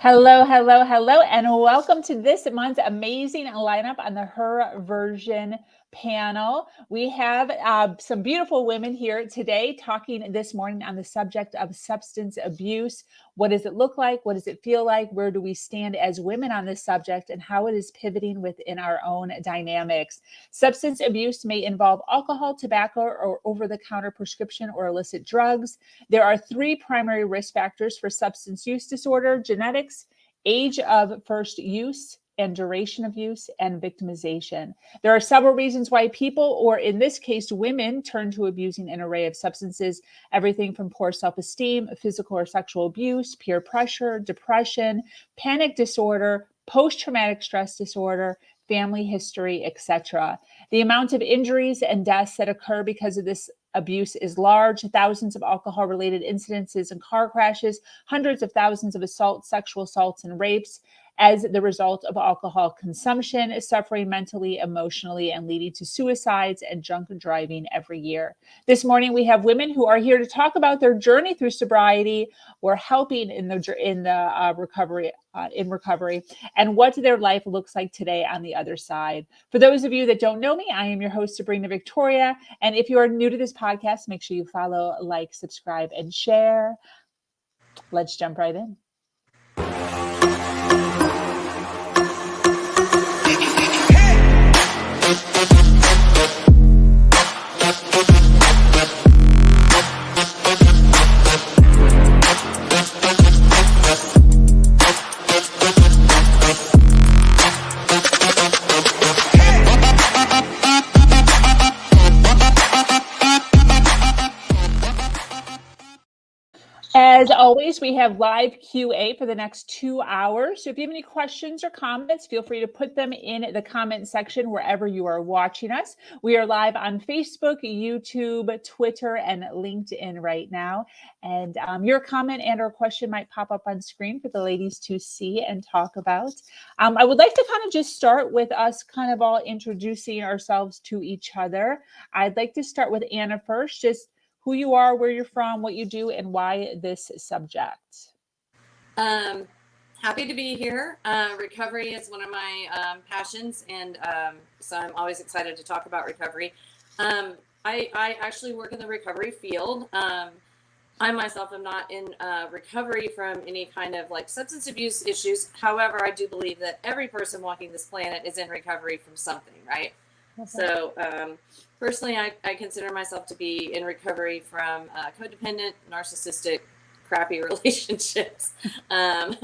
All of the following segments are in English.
Hello, hello, hello, and welcome to this month's amazing lineup on the Her Version panel. We have some beautiful women here today talking this morning on the subject of substance abuse. What does it look like? What does it feel like? Where do we stand as women on this subject, and how it is pivoting within our own dynamics? Substance abuse may involve alcohol, tobacco, or over-the-counter prescription or illicit drugs. There are three primary risk factors for substance use disorder: genetics, age of first use, and duration of use, and victimization. There are several reasons why people, or in this case, women, turn to abusing an array of substances, everything from poor self-esteem, physical or sexual abuse, peer pressure, depression, panic disorder, post-traumatic stress disorder, family history, etc. The amount of injuries and deaths that occur because of this abuse is large. Thousands of alcohol-related incidences and car crashes, hundreds of thousands of assaults, sexual assaults, and rapes as the result of alcohol consumption, suffering mentally, emotionally, and leading to suicides and drunk driving every year. This morning, we have women who are here to talk about their journey through sobriety or helping in the recovery, and what their life looks like today on the other side. For those of you that don't know me, I am your host, Sabrina Victoria. And if you are new to this podcast, make sure you follow, like, subscribe, and share. Let's jump right in. As always, we have live QA for the next 2 hours. So if you have any questions or comments, feel free to put them in the comment section wherever you are watching us. We are live on Facebook, YouTube, Twitter, and LinkedIn right now. And your comment and or question might pop up on screen for the ladies to see and talk about. I would like to kind of just start with us kind of all introducing ourselves to each other. I'd like to start with Anna first. Just who you are, where you're from, what you do, and why this subject. Happy to be here. Recovery is one of my passions, and so I'm always excited to talk about recovery. I actually work in the recovery field. I myself am not in recovery from any kind of like substance abuse issues. However, I do believe that every person walking this planet is in recovery from something, right? Okay. So personally, I consider myself to be in recovery from codependent, narcissistic, crappy relationships. I've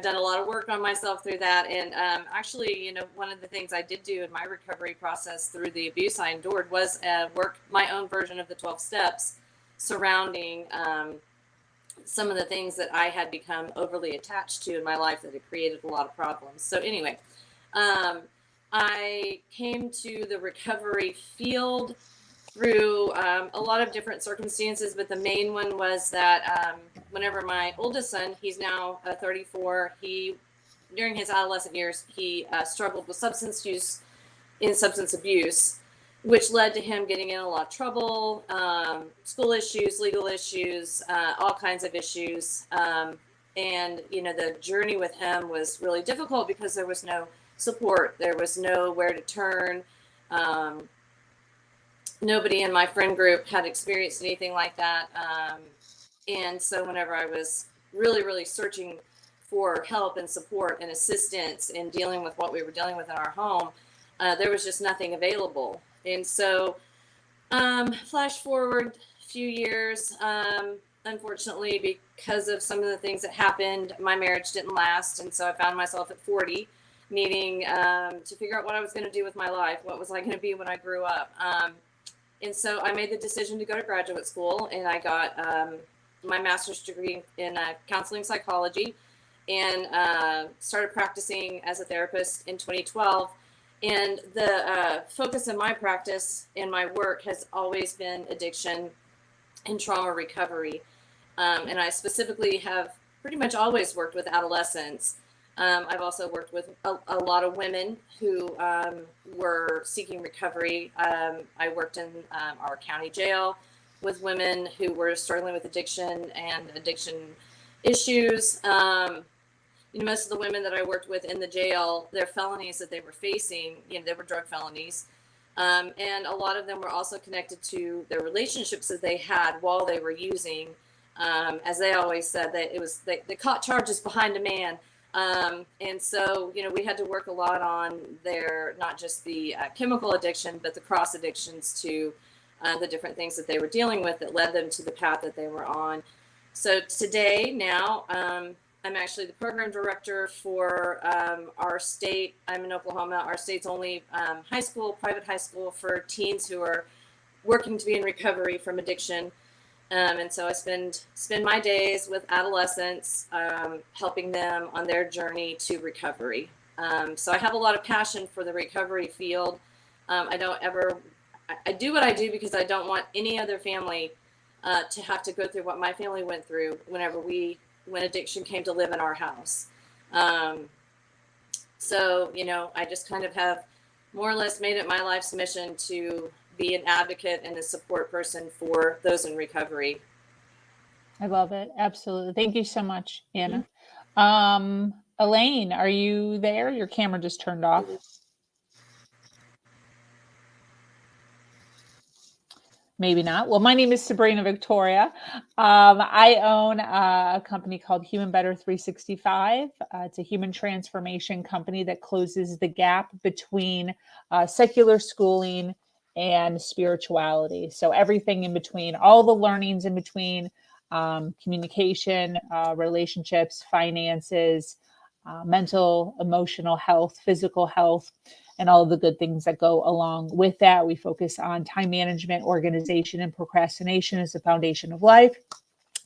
done a lot of work on myself through that. And actually, one of the things I did do in my recovery process through the abuse I endured was work my own version of the 12 steps surrounding some of the things that I had become overly attached to in my life that had created a lot of problems. So anyway, I came to the recovery field through a lot of different circumstances, but the main one was that whenever my oldest son, he's now 34, during his adolescent years, he struggled with substance use and substance abuse, which led to him getting in a lot of trouble, school issues, legal issues, all kinds of issues. And, the journey with him was really difficult because there was no support. There was nowhere to turn. Nobody in my friend group had experienced anything like that. And so whenever I was really, really searching for help and support and assistance in dealing with what we were dealing with in our home, there was just nothing available. And so flash forward a few years, unfortunately, because of some of the things that happened, my marriage didn't last. And so I found myself at 40 needing to figure out what I was going to do with my life. What was I going to be when I grew up? And so I made the decision to go to graduate school, and I got my master's degree in counseling psychology, and started practicing as a therapist in 2012. And the focus of my practice and my work has always been addiction and trauma recovery. And I specifically have pretty much always worked with adolescents. I've also worked with a lot of women who were seeking recovery. I worked in our county jail with women who were struggling with addiction and addiction issues. most of the women that I worked with in the jail, their felonies that they were facing, they were drug felonies. And a lot of them were also connected to their relationships that they had while they were using. As they always said, that it was they caught charges behind a man. And so, we had to work a lot on their, not just the chemical addiction, but the cross addictions to the different things that they were dealing with that led them to the path that they were on. So today, now, I'm actually the program director for our state. I'm in Oklahoma, our state's only private high school for teens who are working to be in recovery from addiction. And so I spend my days with adolescents, helping them on their journey to recovery. So I have a lot of passion for the recovery field. I do what I do because I don't want any other family to have to go through what my family went through when addiction came to live in our house. So, I just kind of have more or less made it my life's mission to be an advocate and a support person for those in recovery. I love it. Absolutely. Thank you so much, Anna. Elaine, are you there? Your camera just turned off. Maybe not. Well, my name is Sabrina Victoria. I own a company called Human Better 365. It's a human transformation company that closes the gap between secular schooling and spirituality. So everything in between, all the learnings in between, communication, relationships, finances, mental, emotional health, physical health, and all of the good things that go along with that. We focus on time management, organization, and procrastination as the foundation of life.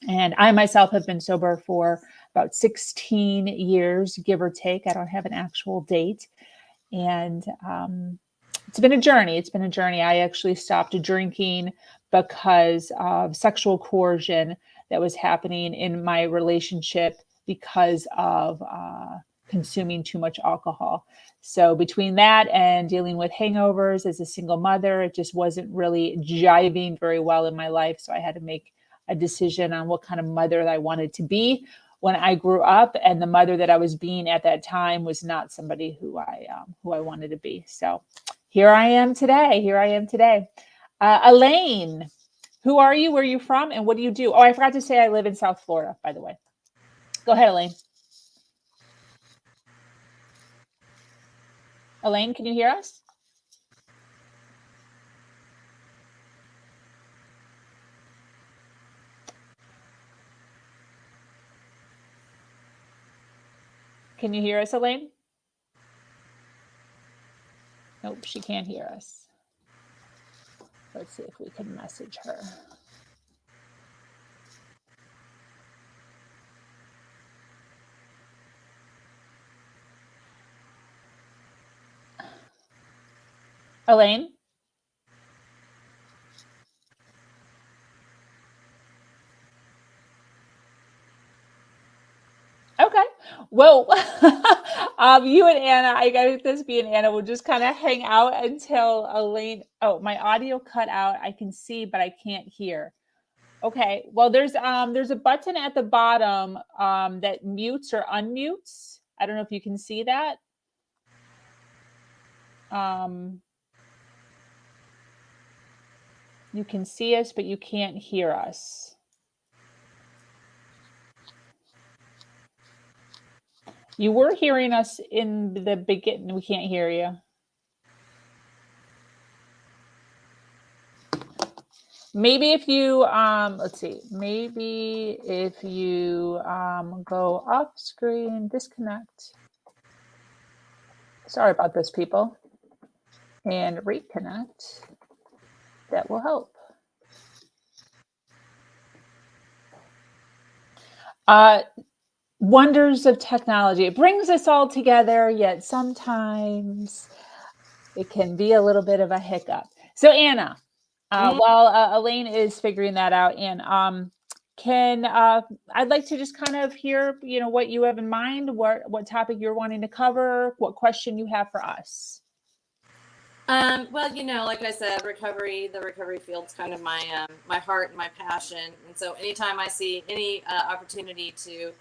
And I myself have been sober for about 16 years, give or take. I don't have an actual date. And it's been a journey. I actually stopped drinking because of sexual coercion that was happening in my relationship because of consuming too much alcohol. So between that and dealing with hangovers as a single mother, it just wasn't really jiving very well in my life. So I had to make a decision on what kind of mother I wanted to be when I grew up, and the mother that I was being at that time was not somebody who I wanted to be. So here I am today. Elaine, who are you? Where are you from? And what do you do? Oh, I forgot to say I live in South Florida, by the way. Go ahead, Elaine. Elaine, can you hear us? Can you hear us, Elaine? Nope, she can't hear us. Let's see if we can message her. Elaine? Okay. Well, you and Anna, I got this being Anna, will just kind of hang out until Elaine. Oh, my audio cut out. I can see, but I can't hear. Okay. Well, there's a button at the bottom that mutes or unmutes. I don't know if you can see that. You can see us, but you can't hear us. You were hearing us in the beginning. We can't hear you. Maybe if you, let's see, maybe if you go off screen, disconnect. Sorry about this, people. And reconnect. That will help. Wonders of technology. It brings us all together, yet sometimes it can be a little bit of a hiccup. So Anna, while Elaine is figuring that out, and I'd like to just kind of hear, what you have in mind, what topic you're wanting to cover, what question you have for us. Well, like I said, the recovery field's kind of my heart and my passion. And so anytime I see any opportunity to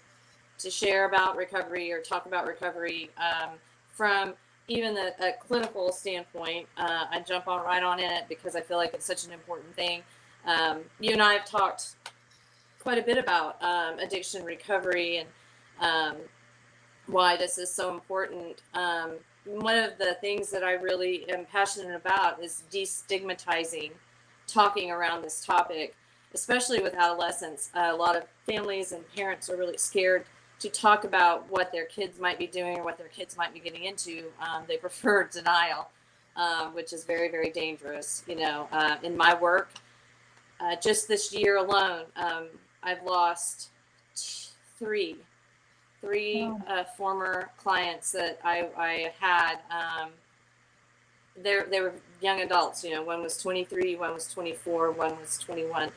to share about recovery or talk about recovery from even a clinical standpoint. I jump on right on in it because I feel like it's such an important thing. You and I have talked quite a bit about addiction recovery and why this is so important. One of the things that I really am passionate about is destigmatizing talking around this topic, especially with adolescents. A lot of families and parents are really scared to talk about what their kids might be doing or what their kids might be getting into. They prefer denial, which is very, very dangerous. In my work, just this year alone, I've lost three former clients that I had. They were young adults. One was 23, one was 24, one was 21,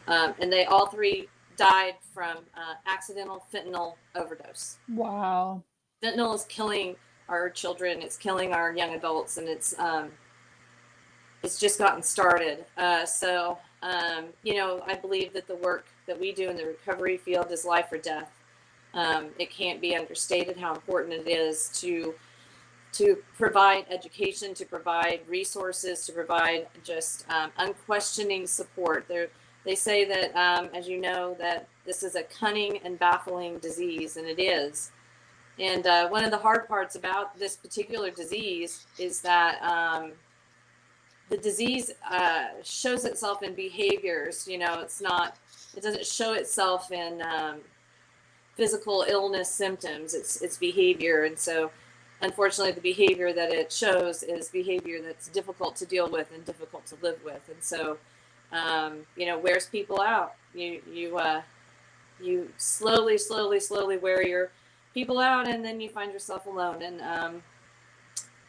and they all three died from accidental fentanyl overdose. Wow. Fentanyl is killing our children. It's killing our young adults, and it's just gotten started. So I believe that the work that we do in the recovery field is life or death. It can't be understated how important it is to provide education, to provide resources, to provide just unquestioning support. They say that, as you know, that this is a cunning and baffling disease, and it is. And one of the hard parts about this particular disease is that the disease shows itself in behaviors. It doesn't show itself in physical illness symptoms. It's behavior. And so unfortunately the behavior that it shows is behavior that's difficult to deal with and difficult to live with. And so wears people out. You slowly wear your people out, and then you find yourself alone. And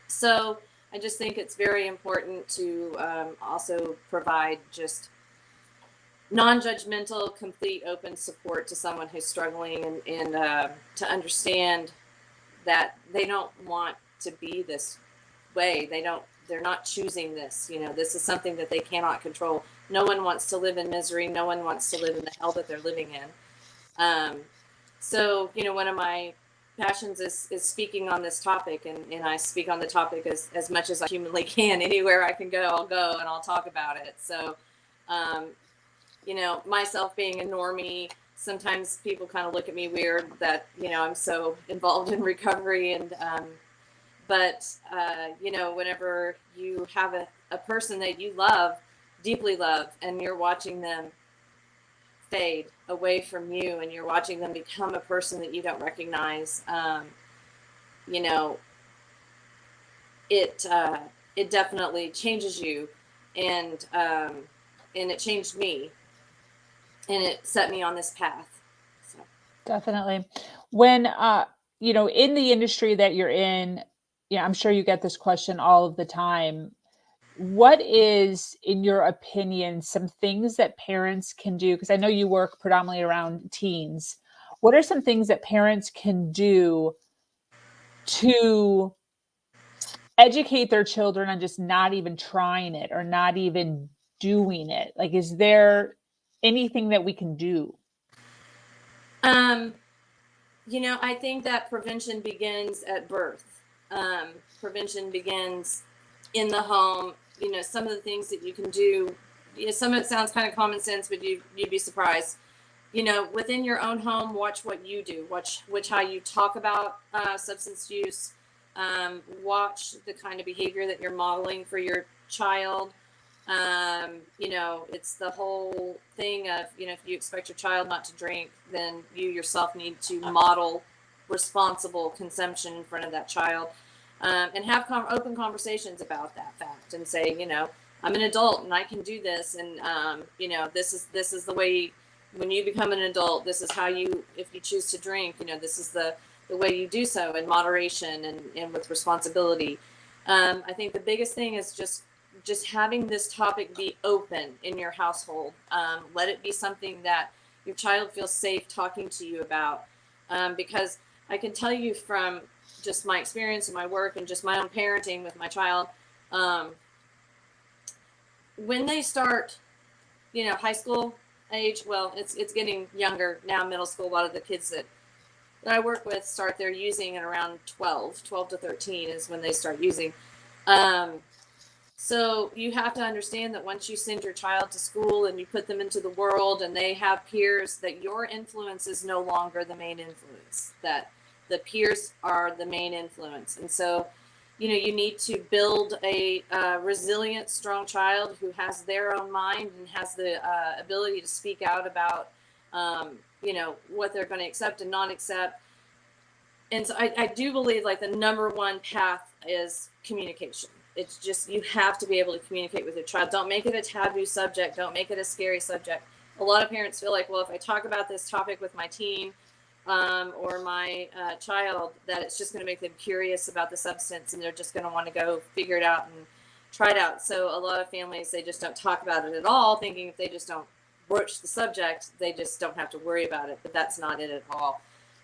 so I just think it's very important to also provide just non-judgmental, complete, open support to someone who's struggling, and to understand that they don't want to be this way. They're not choosing this. This is something that they cannot control. No one wants to live in misery. No one wants to live in the hell that they're living in. So one of my passions is speaking on this topic, and I speak on the topic as much as I humanly can. Anywhere I can go, I'll go and I'll talk about it. So, myself being a normie, sometimes people kind of look at me weird that, I'm so involved in recovery. And, but whenever you have a person that you love, deeply love, and you're watching them fade away from you, and you're watching them become a person that you don't recognize, it definitely changes you. And it changed me, and it set me on this path. So. Definitely. When, in the industry that you're in, I'm sure you get this question all of the time. What is, in your opinion, some things that parents can do? Because I know you work predominantly around teens. What are some things that parents can do to educate their children on just not even trying it or not even doing it? Like, is there anything that we can do? I think that prevention begins at birth. Prevention begins in the home. Some of the things that you can do, some of it sounds kind of common sense, but you'd be surprised. Within your own home, watch what you do. Watch how you talk about substance use. Watch the kind of behavior that you're modeling for your child. It's the whole thing of, if you expect your child not to drink, then you yourself need to model responsible consumption in front of that child, and have open conversations about that fact, and say, I'm an adult and I can do this. And, this is the way, when you become an adult, this is how if you choose to drink, this is the way you do so, in moderation and with responsibility. I think the biggest thing is just having this topic be open in your household. Let it be something that your child feels safe talking to you about. Because I can tell you from just my experience in my work and just my own parenting with my child, when they start, high school age, well, it's getting younger now, middle school. A lot of the kids that that I work with start their using at around 12 to 13 is when they start using. Um, so you have to understand that once you send your child to school and you put them into the world and they have peers, that your influence is no longer the main influence, that the peers are the main influence. And so, you need to build a resilient, strong child who has their own mind and has the ability to speak out about, what they're going to accept and not accept. And so I do believe like the number one path is communication. It's just, you have to be able to communicate with your child. Don't make it a taboo subject. Don't make it a scary subject. A lot of parents feel like, well, if I talk about this topic with my teen or my child, that it's just going to make them curious about the substance and they're just going to want to go figure it out and try it out. So a lot of families, they just don't talk about it at all, thinking if they just don't broach the subject, they just don't have to worry about it. But that's not it at all.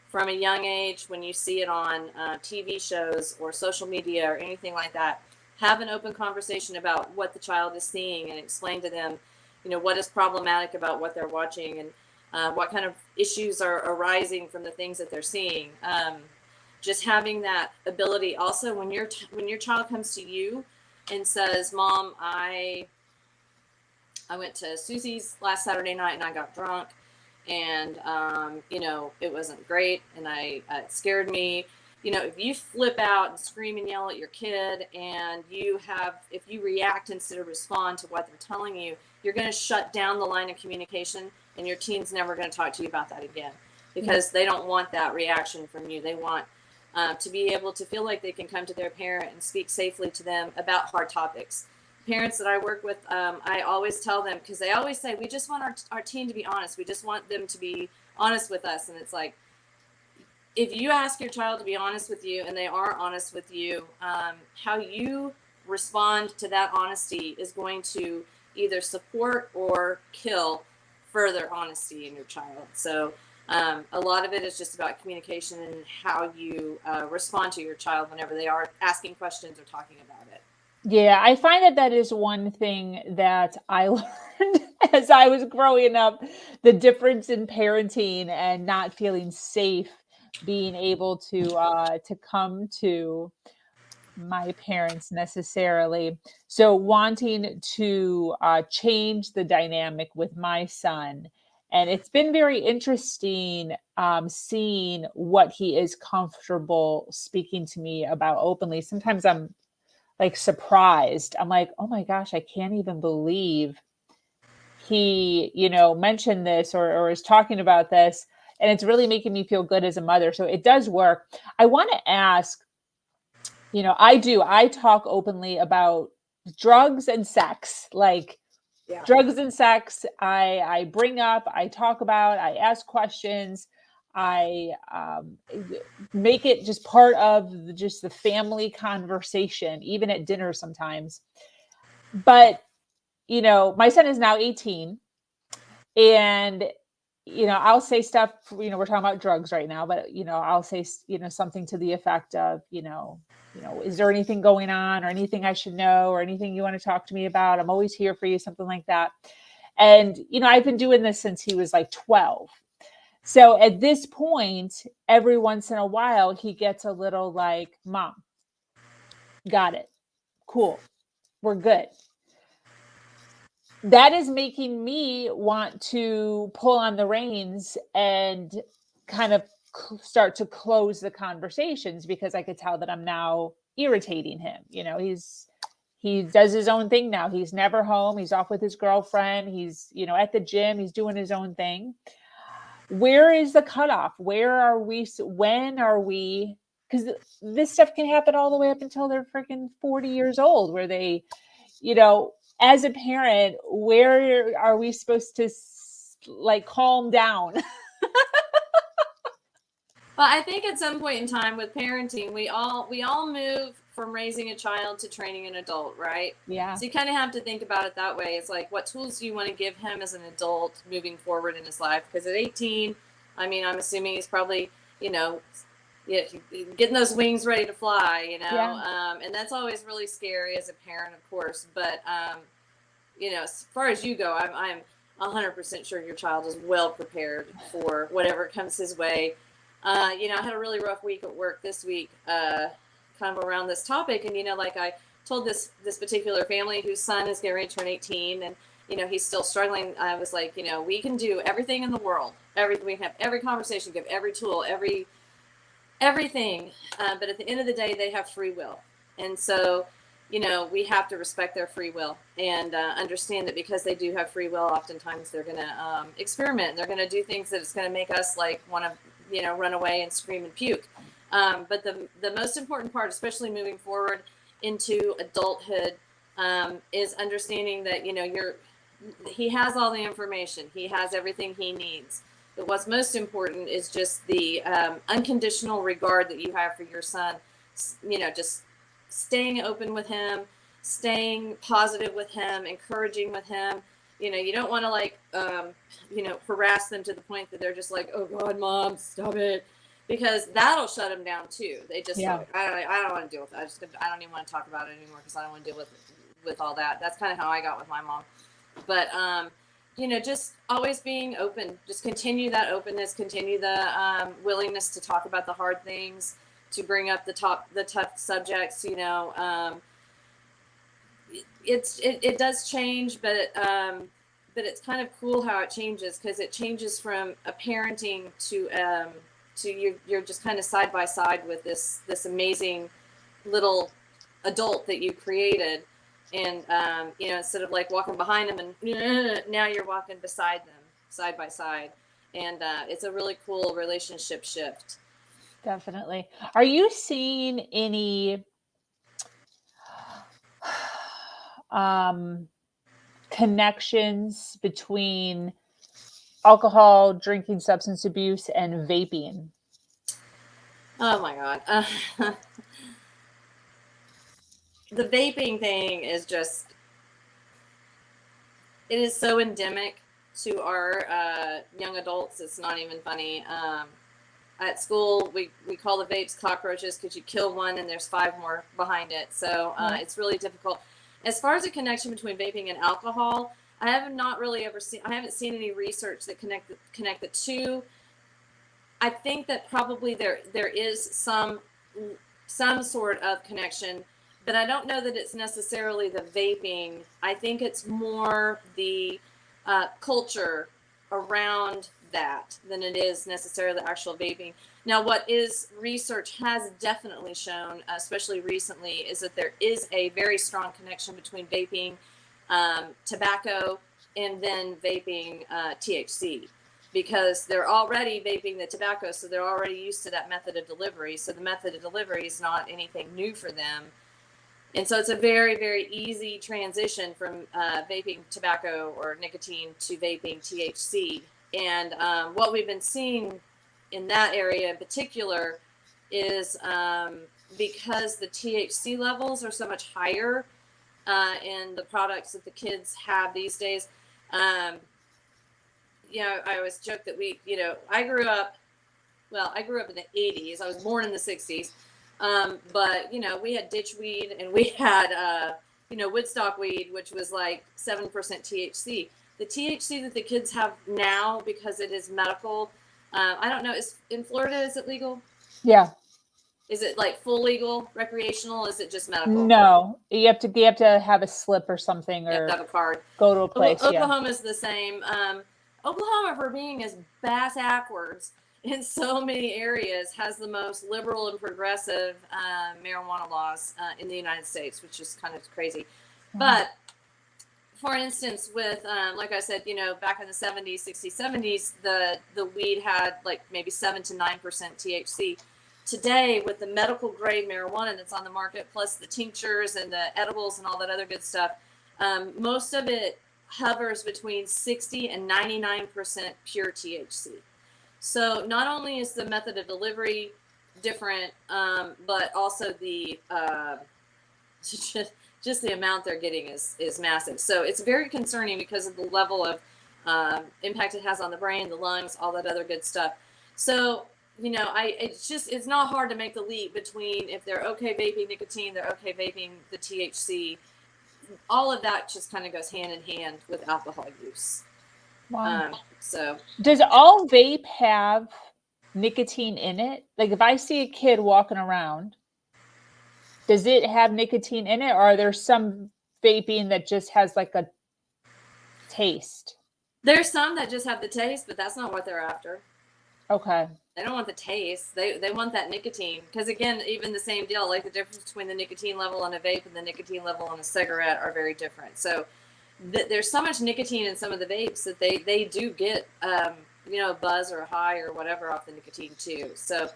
From a young age, when you see it on TV shows or social media or anything like that, have an open conversation about what the child is seeing and explain to them, what is problematic about what they're watching and what kind of issues are arising from the things that they're seeing. Just having that ability. Also, when your child comes to you and says, "Mom, I went to Susie's last Saturday night and I got drunk, and it wasn't great, and it scared me." If you flip out and scream and yell at your kid, and if you react instead of respond to what they're telling you, you're going to shut down the line of communication, and your teen's never going to talk to you about that again, because they don't want that reaction from you. They want to be able to feel like they can come to their parent and speak safely to them about hard topics. Parents that I work with, I always tell them, because they always say, we just want our teen to be honest. We just want them to be honest with us. And it's like, if you ask your child to be honest with you and they are honest with you, how you respond to that honesty is going to either support or kill further honesty in your child. So a lot of it is just about communication and how you respond to your child whenever they are asking questions or talking about it. Yeah, I find that is one thing that I learned as I was growing up, the difference in parenting and not feeling safe being able to come to my parents necessarily. So wanting to change the dynamic with my son. And it's been very interesting seeing what he is comfortable speaking to me about openly. Sometimes I'm like surprised. I'm like, oh my gosh, I can't even believe he, mentioned this or is talking about this. And it's really making me feel good as a mother. So it does work. I want to ask, I talk openly about drugs and sex, like drugs and sex. I bring up, I talk about, I ask questions. I make it just part of just the family conversation, even at dinner sometimes. But, my son is now 18, and, I'll say stuff, we're talking about drugs right now, but, I'll say, something to the effect of, is there anything going on or anything I should know or anything you want to talk to me about? I'm always here for you, something like that. And, I've been doing this since he was like 12. So at this point, every once in a while, he gets a little like, Mom, got it. Cool. We're good. That is making me want to pull on the reins and kind of start to close the conversations, because I could tell that I'm now irritating him. He does his own thing now. He's never home. He's off with his girlfriend. He's, at the gym. He's doing his own thing. Where is the cutoff? Where are we? When are we? Because this stuff can happen all the way up until they're freaking 40 years old, where they, as a parent, where are we supposed to like calm down? Well, I think at some point in time with parenting, we all move from raising a child to training an adult, right? Yeah. So you kind of have to think about it that way. It's like, what tools do you want to give him as an adult moving forward in his life? Because at 18, I'm assuming he's probably, getting those wings ready to fly, Yeah. and that's always really scary as a parent, of course. But, as far as you go, I'm 100% sure your child is well prepared for whatever comes his way. I had a really rough week at work this week, kind of around this topic. And, like I told this particular family whose son is getting ready to turn 18, and, he's still struggling. I was like, we can do everything in the world. We can have every conversation, give every tool, everything. But at the end of the day, they have free will. And so, we have to respect their free will and understand that because they do have free will, oftentimes they're going to experiment. They're going to do things that it's going to make us like want to, run away and scream and puke. But the most important part, especially moving forward into adulthood, is understanding that, he has all the information. He has everything he needs. But what's most important is just the unconditional regard that you have for your son, just staying open with him, staying positive with him, encouraging with him. You don't want to harass them to the point that they're just like, oh God, Mom, stop it. Because that'll shut them down too. They just, I don't want to deal with it. I don't even want to talk about it anymore because I don't want to deal with all that. That's kind of how I got with my mom. But, just always being open, just continue that openness, continue the willingness to talk about the hard things, to bring up the tough subjects. It does change, but it's kind of cool how it changes, because it changes from a parenting to you're just kind of side by side with this amazing little adult that you created. And, instead of like walking behind them and now you're walking beside them, side by side. And it's a really cool relationship shift. Definitely. Are you seeing any connections between alcohol, drinking, substance abuse, and vaping? Oh my God. The vaping thing is just, it is so endemic to our young adults. It's not even funny. At school, we call the vapes cockroaches because you kill one and there's 5 more behind it. So it's really difficult. As far as the connection between vaping and alcohol, I haven't seen any research that connect the two. I think that probably there is some sort of connection, but I don't know that it's necessarily the vaping. I think it's more the culture around that than it is necessarily the actual vaping. Now, what research has definitely shown, especially recently, is that there is a very strong connection between vaping tobacco and then vaping THC, because they're already vaping the tobacco, so they're already used to that method of delivery. So the method of delivery is not anything new for them. And so it's a very, very easy transition from vaping tobacco or nicotine to vaping THC. And what we've been seeing in that area in particular is because the THC levels are so much higher in the products that the kids have these days. I always joke that I grew up in the 80s. I was born in the 60s. But we had ditch weed and we had, Woodstock weed, which was like 7% THC. The THC that the kids have now, because it is medical, I don't know, in Florida, is it legal? Yeah. Is it like full legal, recreational? Is it just medical? No, you have to have a slip or something, or you have to have a card. Go to a place. Oklahoma is the same. Oklahoma, for being as backwards in so many areas, has the most liberal and progressive marijuana laws in the United States, which is kind of crazy. Mm-hmm. But for instance, with like I said, back in the 70s, 60s, 70s, the weed had like maybe 7 to 9% THC. Today, with the medical grade marijuana that's on the market, plus the tinctures and the edibles and all that other good stuff, most of it hovers between 60 and 99% pure THC. So not only is the method of delivery different, but also the just the amount they're getting is massive. So it's very concerning because of the level of impact it has on the brain, the lungs, all that other good stuff. So it's not hard to make the leap between if they're okay vaping nicotine, they're okay vaping the THC. All of that just kind of goes hand in hand with alcohol use. Wow. So does all vape have nicotine in it? Like if I see a kid walking around, does it have nicotine in it, or are there some vaping that just has like a taste? There's some that just have the taste, but that's not what they're after. Okay. They don't want the taste. They want that nicotine. Because again, even the same deal, like the difference between the nicotine level on a vape and the nicotine level on a cigarette are very different. So there's so much nicotine in some of the vapes that they do get a buzz or a high or whatever off the nicotine too. So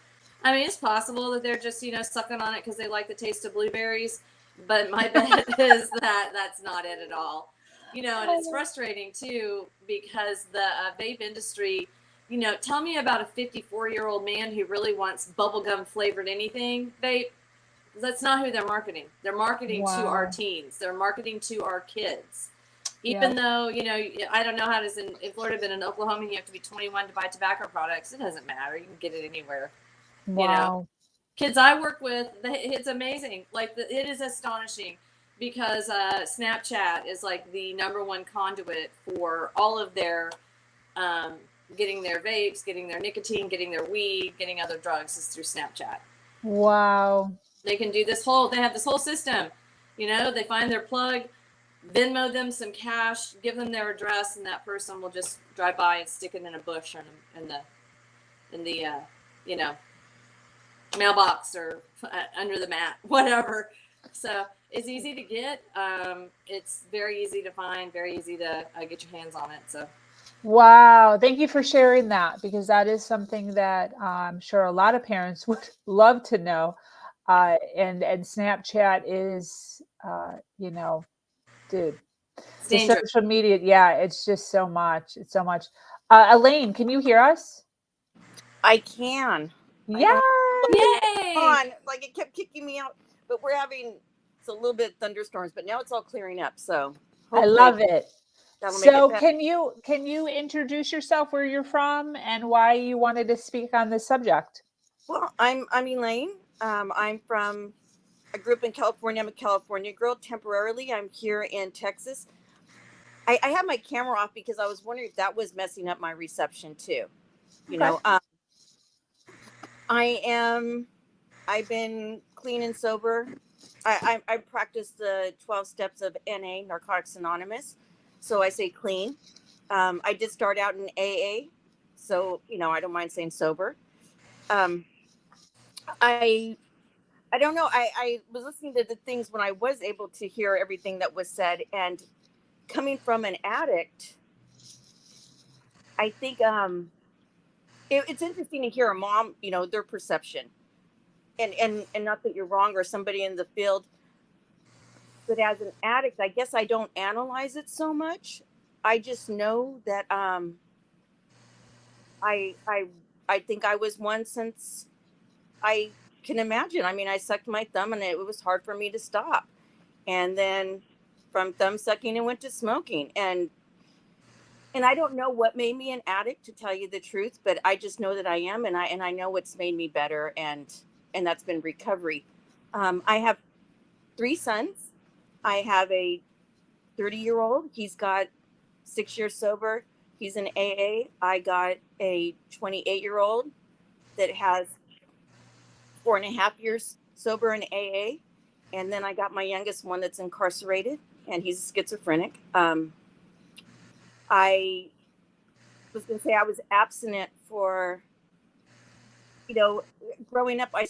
I mean, it's possible that they're just sucking on it because they like the taste of blueberries. But my bet is that that's not it at all. And it's frustrating too because the vape industry. Tell me about a 54-year-old man who really wants bubblegum flavored anything vape. That's not who they're marketing. They're marketing to our teens. They're marketing to our kids. Even though, I don't know how it is in Florida, but in Oklahoma, you have to be 21 to buy tobacco products. It doesn't matter. You can get it anywhere. Wow. Kids I work with, it's amazing. Like, it is astonishing because Snapchat is like the #1 conduit for all of their getting their vapes, getting their nicotine, getting their weed, getting other drugs is through Snapchat. Wow. They can do they have this whole system. They find their plug, Venmo them some cash, give them their address, and that person will just drive by and stick it in a bush or in the mailbox or under the mat, whatever. So it's easy to get. It's very easy to find, very easy to get your hands on it. So. Wow. Thank you for sharing that, because that is something that I'm sure a lot of parents would love to know. And Snapchat is, dude, the social media. Yeah, it's just so much. It's so much. Elaine, can you hear us? I can. Yeah. Yay! On. Like, it kept kicking me out. But we're having a little bit of thunderstorms, but now it's all clearing up. So I love it. So it can you introduce yourself, where you're from, and why you wanted to speak on this subject? Well, I'm Elaine. I grew up in California. I'm a California girl temporarily. I'm here in Texas. I have my camera off because I was wondering if that was messing up my reception too. I've been clean and sober. I practice the 12 steps of NA, Narcotics Anonymous. So I say clean. I did start out in AA. So, I don't mind saying sober. I don't know. I was listening to the things when I was able to hear everything that was said, and coming from an addict, I think it's interesting to hear a mom, their perception, and not that you're wrong or somebody in the field, but as an addict, I guess I don't analyze it so much. I just know that I think I was one since I can imagine. I mean, I sucked my thumb and it was hard for me to stop. And then from thumb sucking, it went to smoking. And I don't know what made me an addict, to tell you the truth, but I just know that I am, and I know what's made me better, and that's been recovery. I have 3 sons. I have a 30-year-old. He's got 6 years sober. He's in AA. I got a 28-year-old that has 4.5 years sober in AA. And then I got my youngest one that's incarcerated, and he's schizophrenic. I was going to say I was abstinent for, growing up. I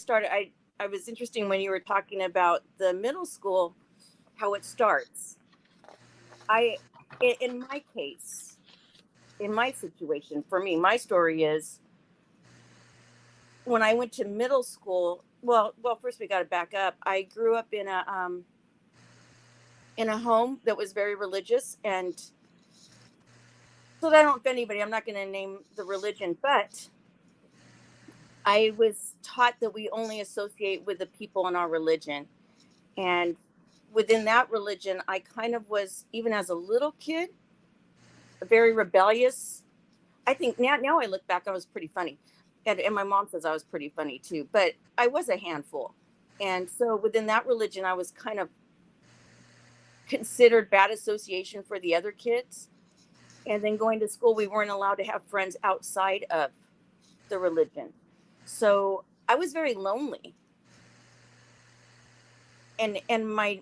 was interesting when you were talking about the middle school, how it starts. In my case, in my situation, for me, my story is when I went to middle school. Well, first we got to back up. I grew up in a home that was very religious, and so that I don't offend anybody, I'm not going to name the religion, but I was taught that we only associate with the people in our religion. And within that religion, I kind of was, even as a little kid, very rebellious. I think now I look back, I was pretty funny. And my mom says I was pretty funny too, but I was a handful. And so within that religion, I was kind of considered bad association for the other kids. And then going to school, we weren't allowed to have friends outside of the religion. So I was very lonely. And my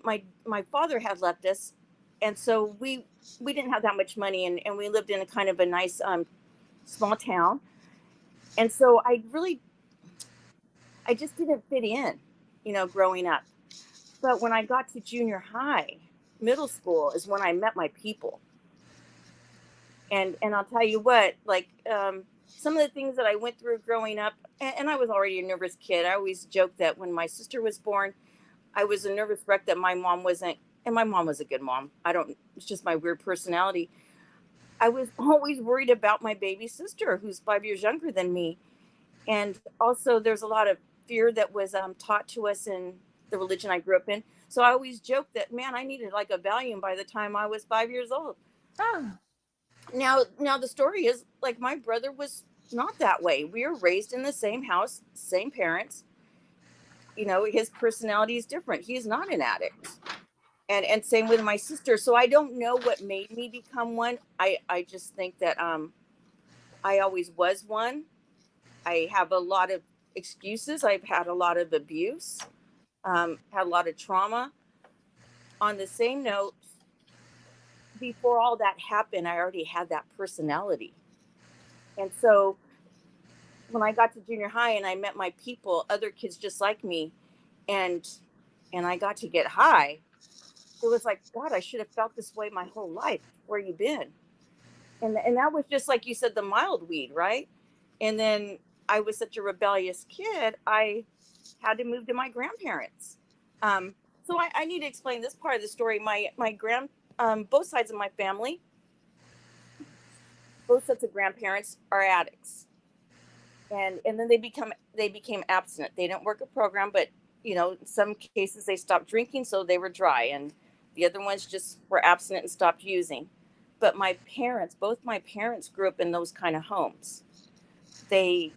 father had left us, and so we didn't have that much money, and we lived in a kind of a nice small town. And so I just didn't fit in, growing up. But when I got to junior high, middle school is when I met my people. And I'll tell you what, like, some of the things that I went through growing up, and I was already a nervous kid. I always joke that when my sister was born, I was a nervous wreck that my mom wasn't, and my mom was a good mom. It's just my weird personality. I was always worried about my baby sister, who's 5 years younger than me. And also, there's a lot of fear that was taught to us in the religion I grew up in. So I always joke that, man, I needed like a Valium by the time I was 5 years old. Oh. Now the story is like my brother was not that way. We were raised in the same house, same parents. His personality is different. He's not an addict. And same with my sister. So I don't know what made me become one. I just think that I always was one. I have a lot of excuses. I've had a lot of abuse, had a lot of trauma. On the same note, before all that happened, I already had that personality. And so when I got to junior high and I met my people, other kids just like me, and I got to get high, it was like, God, I should have felt this way my whole life. Where you been? And that was just like you said, the mild weed, right? And then I was such a rebellious kid, I had to move to my grandparents. So I need to explain this part of the story. Both sides of my family, both sets of grandparents are addicts, and then they became abstinent. They didn't work a program, but in some cases they stopped drinking, so they were dry, and the other ones just were abstinent and stopped using. But both my parents grew up in those kind of homes. They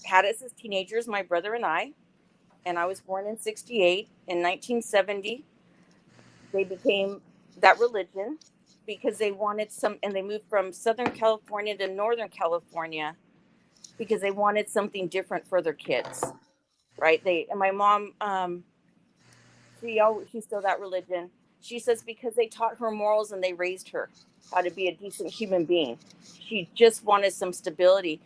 had us as teenagers, my brother and I was born in 68. In 1970, they became that religion because they wanted and they moved from Southern California to Northern California because they wanted something different for their kids, right? And my mom, she's still that religion. She says because they taught her morals and they raised her how to be a decent human being. She just wanted some stability.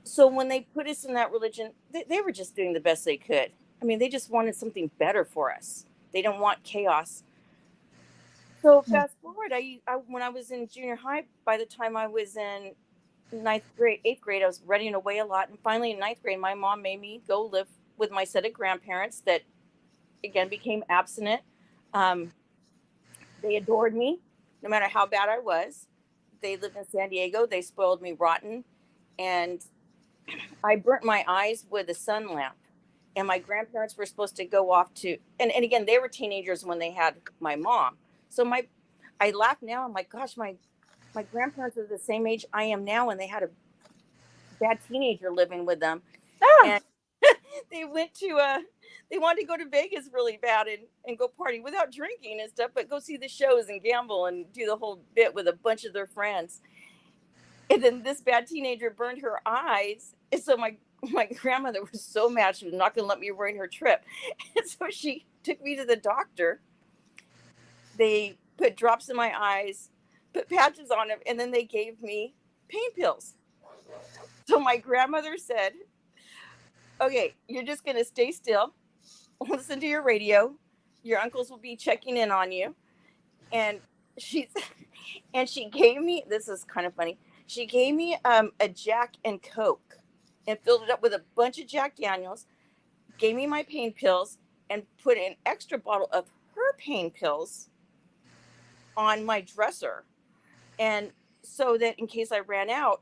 So when they put us in that religion, they were just doing the best they could. I mean, they just wanted something better for us. They don't want chaos. So fast forward, when I was in junior high, by the time I was in eighth grade, I was running away a lot. And finally in ninth grade, my mom made me go live with my set of grandparents that again became abstinent. They adored me no matter how bad I was. They lived in San Diego. They spoiled me rotten. And I burnt my eyes with a sun lamp. And my grandparents were supposed to go off and again, they were teenagers when they had my mom. So I laugh now. I'm like, gosh, my grandparents are the same age I am now, and they had a bad teenager living with them. Ah. And they they wanted to go to Vegas really bad and go party without drinking and stuff, but go see the shows and gamble and do the whole bit with a bunch of their friends. And then this bad teenager burned her eyes. And so my grandmother was so mad, she was not going to let me ruin her trip. And so she took me to the doctor. They put drops in my eyes, put patches on them, and then they gave me pain pills. So my grandmother said, okay, you're just going to stay still, listen to your radio. Your uncles will be checking in on you. And she gave me, this is kind of funny. She gave me a Jack and Coke and filled it up with a bunch of Jack Daniels, gave me my pain pills, and put an extra bottle of her pain pills on my dresser. And so that in case I ran out,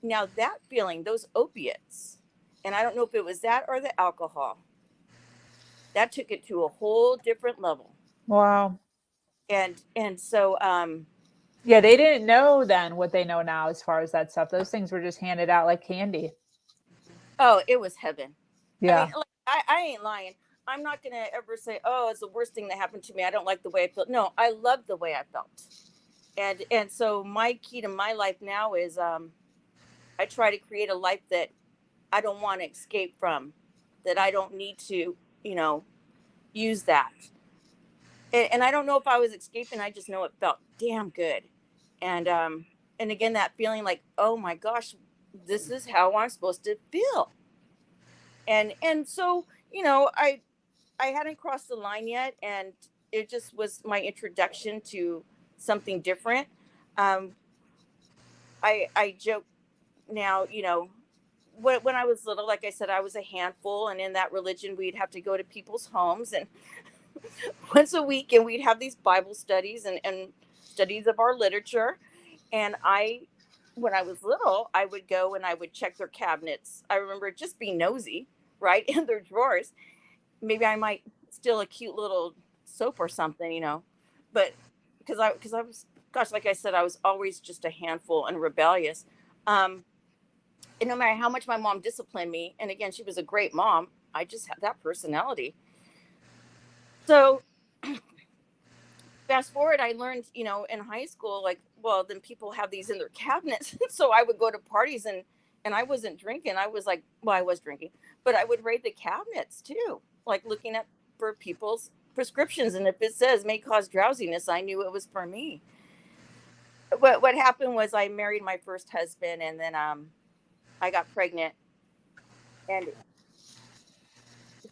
now that feeling, those opiates, and I don't know if it was that or the alcohol, that took it to a whole different level. Wow. And so yeah, they didn't know then what they know now as far as that stuff. Those things were just handed out like candy. Oh, it was heaven. Yeah. I mean, I ain't lying. I'm not going to ever say, oh, it's the worst thing that happened to me. I don't like the way I felt. No, I love the way I felt. And so my key to my life now is I try to create a life that I don't want to escape from, that I don't need to, use that. And I don't know if I was escaping. I just know it felt damn good. And, and again, that feeling like, oh my gosh, this is how I'm supposed to feel. And so, I hadn't crossed the line yet, and it just was my introduction to something different. Um, I joke now, when I was little, like I said, I was a handful, and in that religion, we'd have to go to people's homes and once a week, and we'd have these Bible studies and studies of our literature. And when I was little, I would go and I would check their cabinets. I remember just being nosy, right, in their drawers. Maybe I might steal a cute little soap or something, but because I was, gosh, like I said, I was always just a handful and rebellious. And no matter how much my mom disciplined me, and again, she was a great mom, I just had that personality. So fast forward, I learned, in high school, like, well, then people have these in their cabinets. So I would go to parties, and I wasn't drinking. I was like, well, I was drinking, but I would raid the cabinets too, like looking at for people's prescriptions. And if it says may cause drowsiness, I knew it was for me. What happened was I married my first husband, and then I got pregnant, and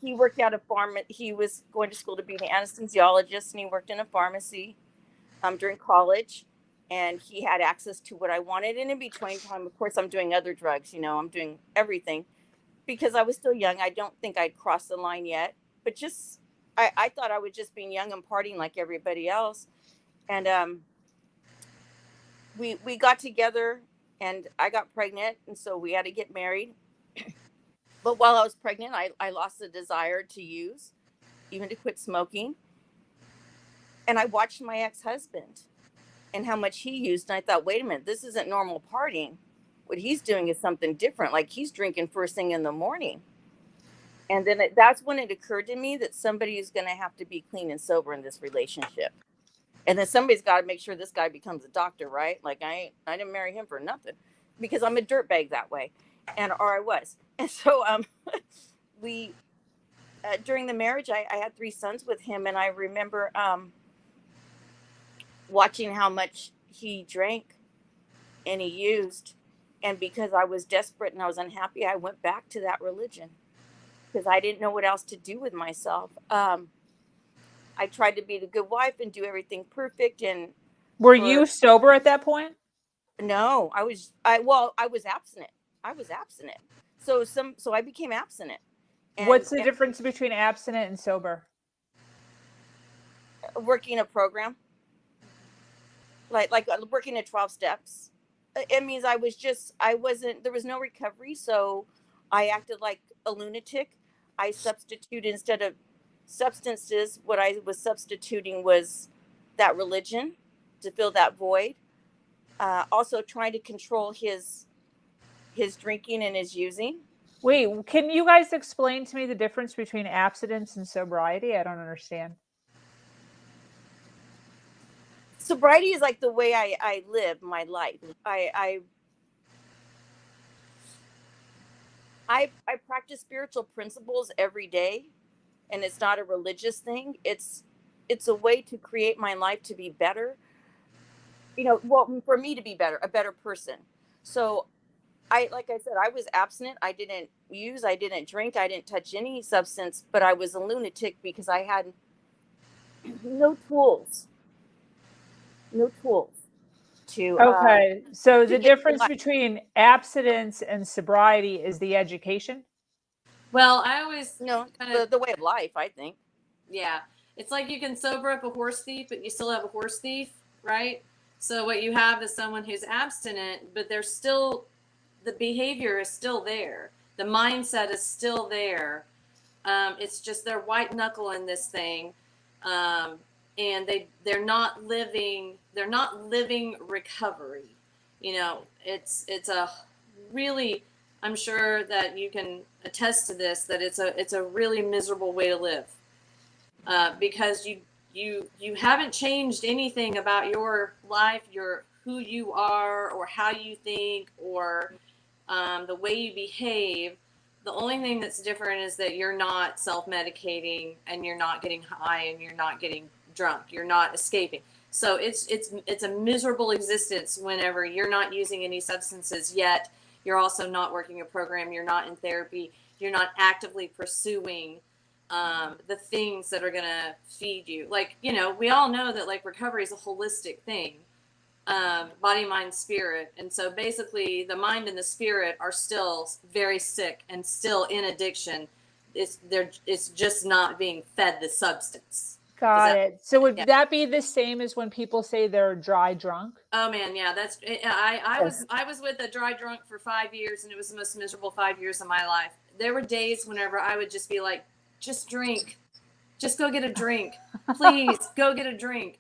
he worked at a farm. He was going to school to be an anesthesiologist, and he worked in a pharmacy during college, and he had access to what I wanted. And in between time, of course, I'm doing other drugs. I'm doing everything because I was still young. I don't think I'd crossed the line yet, but just I thought I was just being young and partying like everybody else. And we got together, and I got pregnant, and so we had to get married. But while I was pregnant, I lost the desire to use, even to quit smoking. And I watched my ex-husband and how much he used. And I thought, wait a minute, this isn't normal partying. What he's doing is something different. Like, he's drinking first thing in the morning. And then that's when it occurred to me that somebody is going to have to be clean and sober in this relationship. And then somebody's got to make sure this guy becomes a doctor, right? Like, I didn't marry him for nothing, because I'm a dirtbag that way. Or I was. And so we, during the marriage, I had 3 sons with him. And I remember watching how much he drank and he used. And because I was desperate and I was unhappy, I went back to that religion because I didn't know what else to do with myself. I tried to be the good wife and do everything perfect. And Were you sober at that point? No, I was abstinent. I was abstinent. So I became abstinent. And what's the difference between abstinent and sober? Working a program, like working at 12 steps. It means there was no recovery. So I acted like a lunatic. I substituted, instead of substances, what I was substituting was that religion to fill that void. Also trying to control his drinking and his using. Wait, can you guys explain to me the difference between abstinence and sobriety? I don't understand. Sobriety is like the way I live my life. I practice spiritual principles every day, and it's not a religious thing. It's a way to create my life to be better. Well, for me to be better, a better person. So like I said, I was abstinent. I didn't use, I didn't drink, I didn't touch any substance, but I was a lunatic because I had no tools to. Okay, so the get difference life. between abstinence and sobriety is the education? Well, I always the way of life, I think. Yeah, it's like you can sober up a horse thief, but you still have a horse thief, right? So what you have is someone who's abstinent, but there's still, the behavior is still there. The mindset is still there. It's just they're white knuckling this thing, and they're not living recovery. It's a really, I'm sure that you can attest to this, that it's a really miserable way to live, because you haven't changed anything about your life, who you are, or how you think, or the way you behave. The only thing that's different is that you're not self-medicating, and you're not getting high, and you're not getting drunk. You're not escaping. So it's a miserable existence whenever you're not using any substances, yet you're also not working a program. You're not in therapy. You're not actively pursuing the things that are going to feed you. Like, we all know that like recovery is a holistic thing, body, mind, spirit. And so basically the mind and the spirit are still very sick and still in addiction. It's just not being fed the substance. Got it. So would Yeah. that be the same as when people say they're dry drunk? Oh man, yeah, I Yes. was with a dry drunk for 5 years, and it was the most miserable 5 years of my life. There were days whenever I would just be like, just drink, just go get a drink, please go get a drink,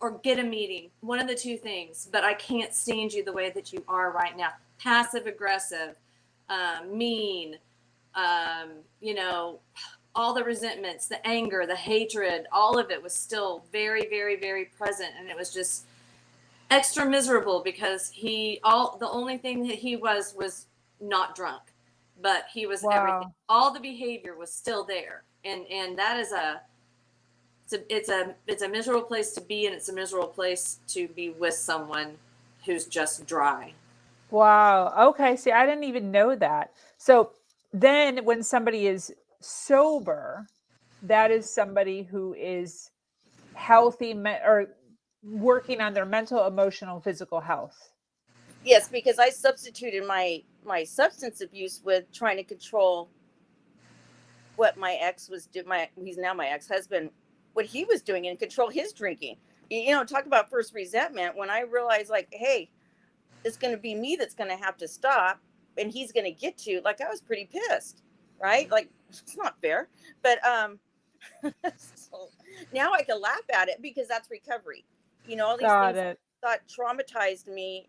or get a meeting, one of the two things. But I can't stand you the way that you are right now, passive aggressive, mean, you know, all the resentments, the anger, the hatred, all of it was still very, very, very present, and it was just extra miserable because the only thing that he was not drunk, but he was everything. Wow. All the behavior was still there, and that is it's a miserable place to be, and it's a miserable place to be with someone who's just dry. Wow. Okay. See, I didn't even know that. So then when somebody is sober, that is somebody who is healthy or working on their mental, emotional, physical health. Yes, because I substituted my substance abuse with trying to control what my ex was doing. He's now my ex-husband, what he was doing, and control his drinking. Talk about first resentment. When I realized, like, hey, it's going to be me that's going to have to stop, and he's going to get to, like, I was pretty pissed, right? Like, it's not fair. But so now I can laugh at it because that's recovery. All these Got things it. I thought traumatized me,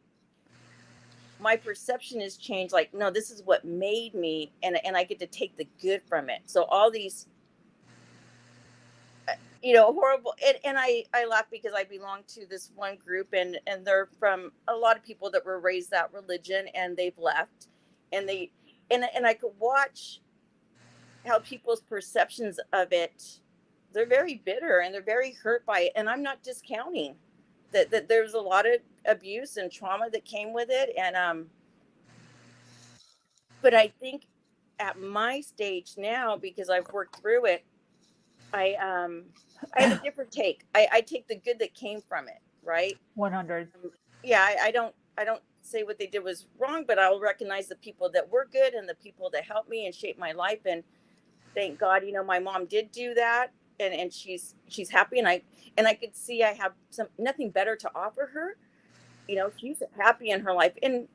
my perception has changed. Like, no, this is what made me, and I get to take the good from it. So all these horrible, and I laugh because I belong to this one group, and they're from a lot of people that were raised that religion, and they've left, and they and I could watch how people's perceptions of it, they're very bitter and they're very hurt by it, and I'm not discounting that there's a lot of abuse and trauma that came with it, and but I think at my stage now, because I've worked through it, I have a different take. I take the good that came from it, right? 100. Yeah, I don't say what they did was wrong, but I'll recognize the people that were good and the people that helped me and shaped my life. And thank God, my mom did do that, and she's happy, and I could see I have nothing better to offer her. She's happy in her life. And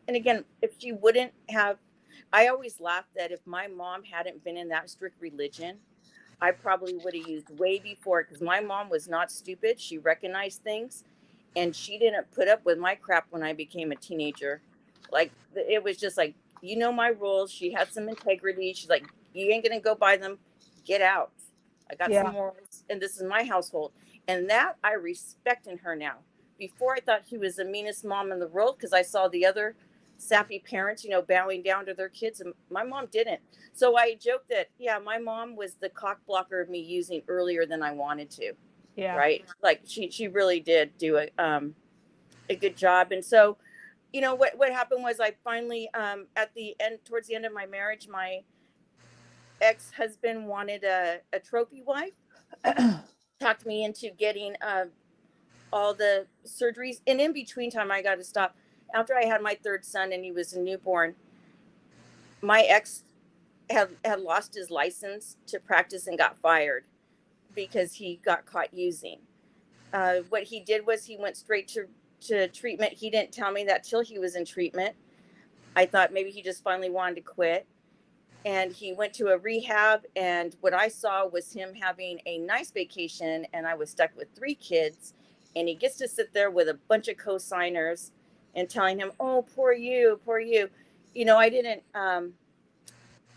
again, if she wouldn't have, I always laugh that if my mom hadn't been in that strict religion, I probably would have used way before, because my mom was not stupid. She recognized things, and she didn't put up with my crap when I became a teenager. Like, it was just like, my rules. She had some integrity. She's like, you ain't gonna go by them. Get out. I got some Yeah. morals, and this is my household, and that I respect in her now. Before, I thought she was the meanest mom in the world because I saw the other sappy parents, bowing down to their kids, and my mom didn't. So I joke that, yeah, my mom was the cock blocker of me using earlier than I wanted to. Yeah. Right. Like, she really did do a good job. And so, what happened was, I finally, towards the end of my marriage, my ex-husband wanted a trophy wife, talked me into getting all the surgeries. And in between time, I got to stop. After I had my third son and he was a newborn, my ex had lost his license to practice and got fired because he got caught using. What he did was he went straight to treatment. He didn't tell me that till he was in treatment. I thought maybe he just finally wanted to quit. And he went to a rehab, and what I saw was him having a nice vacation, and I was stuck with 3 kids, and he gets to sit there with a bunch of co-signers and telling him, oh, poor you, poor you. I didn't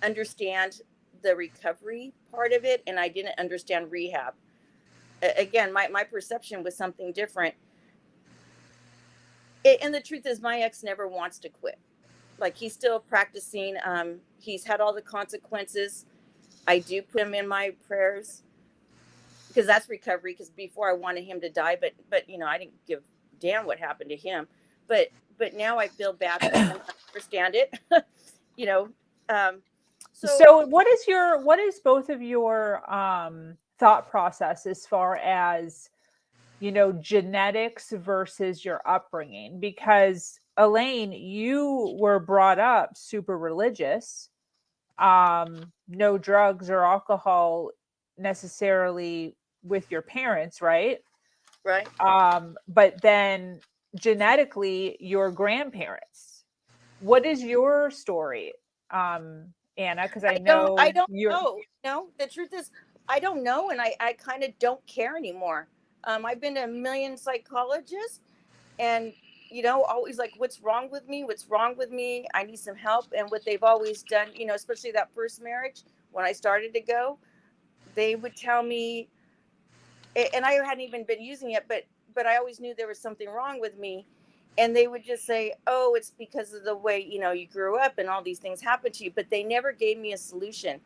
understand the recovery part of it, and I didn't understand rehab. Again, my perception was something different. And the truth is, my ex never wants to quit. like he's still practicing. He's had all the consequences. I do put him in my prayers because that's recovery. Because before I wanted him to die, but you know, I didn't give a damn what happened to him. But now I feel bad for him. I understand it. You know, so So what is both of your thought process as far as, you know, genetics versus your upbringing? Because Elaine, you were brought up super religious, no drugs or alcohol necessarily with your parents, right? right. But then genetically, your grandparents. What is your story, Anna? Because I I know don't you're. know. No, the truth is, I don't know, and I kind of don't care anymore. I've been to a million psychologists, and you know, always like, what's wrong with me? What's wrong with me? I need some help. And what they've always done, you know, especially that first marriage when I started to go, they would tell me, and I hadn't even been using it, but I always knew there was something wrong with me. And they would just say, oh, it's because of the way, you know, you grew up and all these things happened to you, but they never gave me a solution.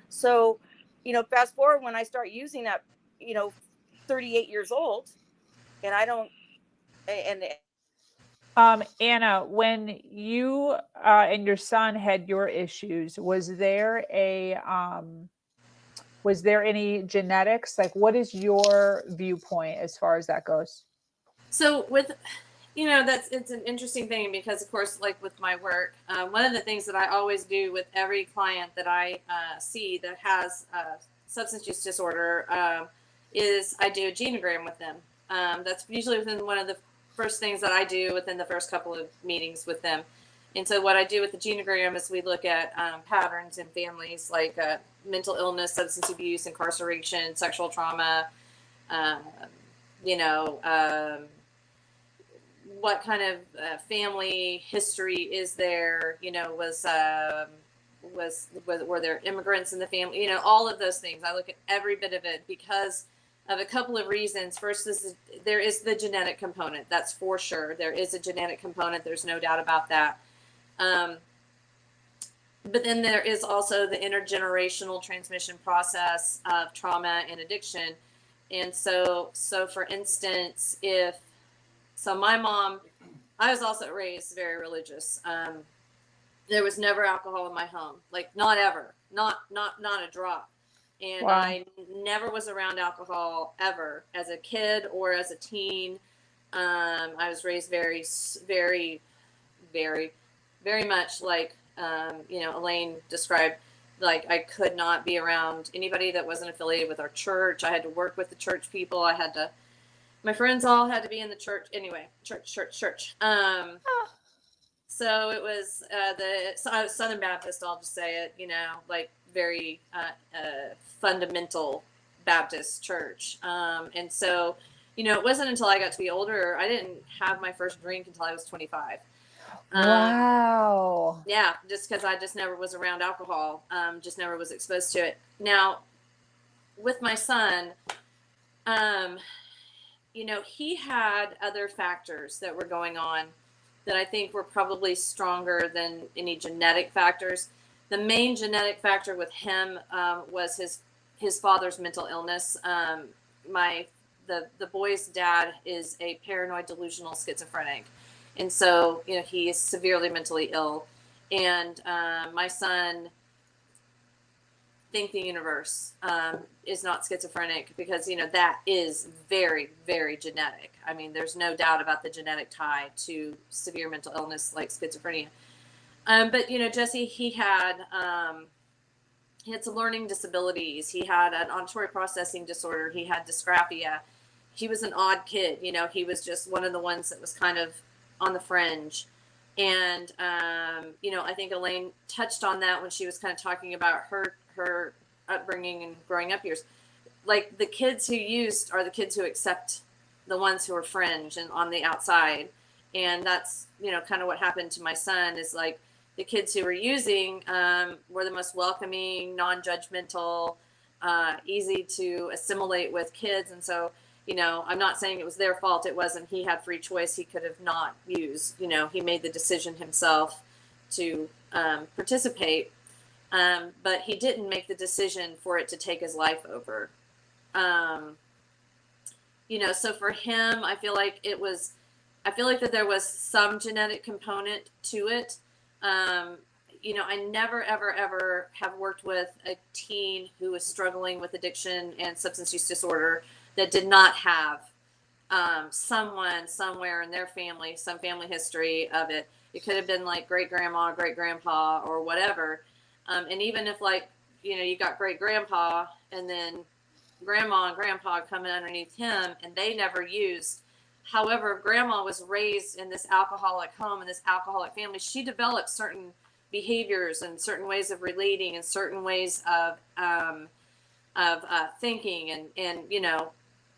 So, you know, fast forward when I start using that, you know, 38 years old, and I don't, and Anna, when you and your son had your issues, was there any genetics? Like, what is your viewpoint as far as that goes? So with, you know, it's an interesting thing because, of course, like with my work, one of the things that I always do with every client that I see that has substance use disorder is I do a genogram with them. That's usually within one of the first things that I do within the first couple of meetings with them. And so what I do with the genogram is we look at patterns in families like mental illness, substance abuse, incarceration, sexual trauma, uh, you know, what kind of family history is there? You know, were there immigrants in the family? You know, all of those things. I look at every bit of it because of a couple of reasons. First, there is the genetic component. That's for sure. There is a genetic component. There's no doubt about that. But then there is also the intergenerational transmission process of trauma and addiction. And so for instance, so my mom, I was also raised very religious. There was never alcohol in my home, like not ever, not a drop. And Wow. I never was around alcohol ever as a kid or as a teen. I was raised very, very, very, very much like, you know, Elaine described, like I could not be around anybody that wasn't affiliated with our church. I had to work with the church people. My friends all had to be in the church anyway. Church. So it was I was Southern Baptist. I'll just say it. You know, like very fundamental Baptist church. And so, you know, it wasn't until I got to be older. I didn't have my first drink until I was 25. Wow. Yeah, just because I just never was around alcohol. Just never was exposed to it. Now, with my son, you know, he had other factors that were going on that I think were probably stronger than any genetic factors. The main genetic factor with him was his father's mental illness. The boy's dad is a paranoid delusional schizophrenic. And so, you know, he is severely mentally ill. And my son, think the universe, is not schizophrenic because, you know, that is very, very genetic. I mean, there's no doubt about the genetic tie to severe mental illness like schizophrenia. But, you know, Jesse, he had some learning disabilities. He had an auditory processing disorder. He had dysgraphia. He was an odd kid. You know, he was just one of the ones that was kind of on the fringe. And, you know, I think Elaine touched on that when she was kind of talking about her upbringing and growing up years. Like the kids who used are the kids who accept the ones who are fringe and on the outside. And that's, you know, kind of what happened to my son is like the kids who were using were the most welcoming, non-judgmental, easy to assimilate with kids. And so, you know, I'm not saying it was their fault. It wasn't. He had free choice. He could have not used, you know, he made the decision himself to participate, but he didn't make the decision for it to take his life over. So for him, I feel like that there was some genetic component to it. I never, ever, ever have worked with a teen who was struggling with addiction and substance use disorder that did not have someone somewhere in their family, some family history of it. It could have been like great grandma, great grandpa, or whatever. And even if you got great grandpa and then grandma and grandpa coming underneath him and they never used. However, grandma was raised in this alcoholic home and this alcoholic family. She developed certain behaviors and certain ways of relating and certain ways of thinking. And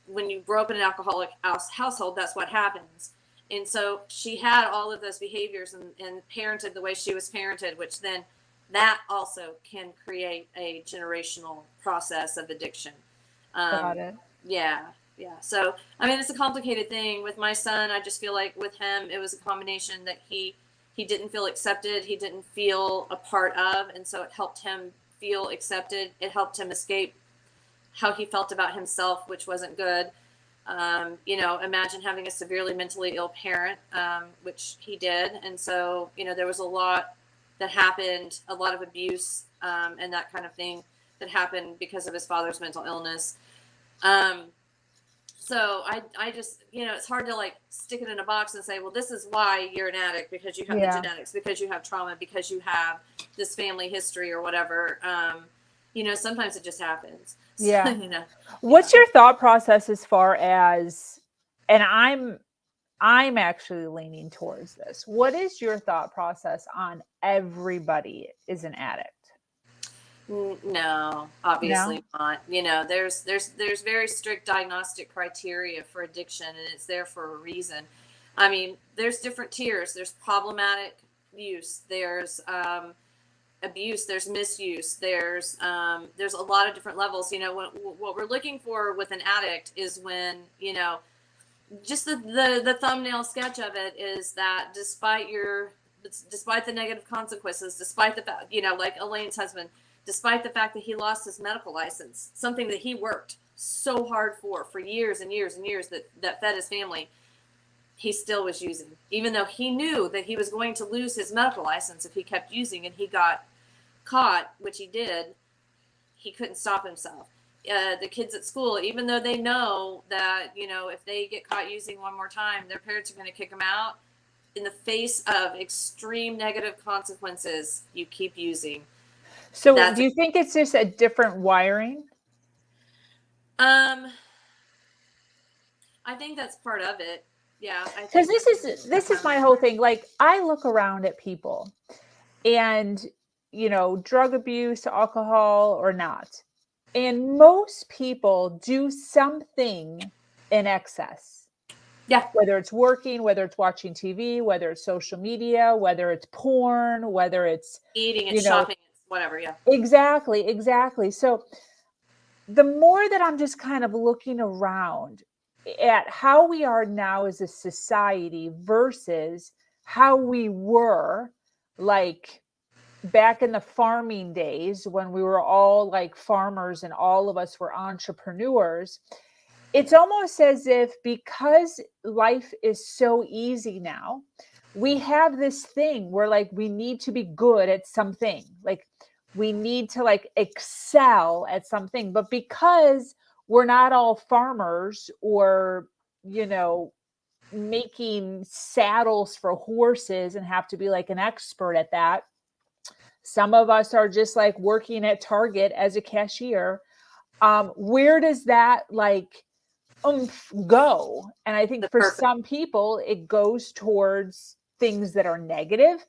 when you grow up in an alcoholic household, that's what happens. And so she had all of those behaviors and parented the way she was parented, which then that also can create a generational process of addiction. Got it. Yeah. So, it's a complicated thing. With my son, I just feel like with him, it was a combination that he didn't feel accepted. He didn't feel a part of. And so it helped him feel accepted. It helped him escape how he felt about himself, which wasn't good. Imagine having a severely mentally ill parent, which he did. And so, there was a lot that happened, a lot of abuse, and that kind of thing that happened because of his father's mental illness. So I just, it's hard to stick it in a box and say, well, this is why you're an addict, because you have the genetics, because you have trauma, because you have this family history or whatever. Sometimes it just happens. Yeah. What's your thought process as far as, and I'm actually leaning towards this. What is your thought process on everybody is an addict? No, obviously not. There's very strict diagnostic criteria for addiction, and it's there for a reason. There's different tiers. There's problematic use. There's abuse. There's misuse. There's a lot of different levels. What we're looking for with an addict is when just the thumbnail sketch of it is that despite the negative consequences, despite the fact, like Elaine's husband, despite the fact that he lost his medical license, something that he worked so hard for years and years and years that fed his family, he still was using, even though he knew that he was going to lose his medical license if he kept using, and he got caught, which he did. He couldn't stop himself. The kids at school, even though they know that, if they get caught using one more time, their parents are going to kick them out, in the face of extreme negative consequences, you keep using. So do you think it's just a different wiring? I think that's part of it. Yeah. Because this is my whole thing. Like, I look around at people and, drug abuse, alcohol or not. And most people do something in excess. Yeah. Whether it's working, whether it's watching TV, whether it's social media, whether it's porn, whether it's eating and shopping, whatever. Yeah. Exactly. So the more that I'm just kind of looking around at how we are now as a society versus how we were like back in the farming days when we were all like farmers and all of us were entrepreneurs, it's almost as if because life is so easy now, we have this thing where like we need to be good at something. Like we need to like excel at something. But because we're not all farmers or, making saddles for horses and have to be like an expert at that, some of us are just like working at Target as a cashier. Where does that like go? And I think for some people, it goes towards things that are negative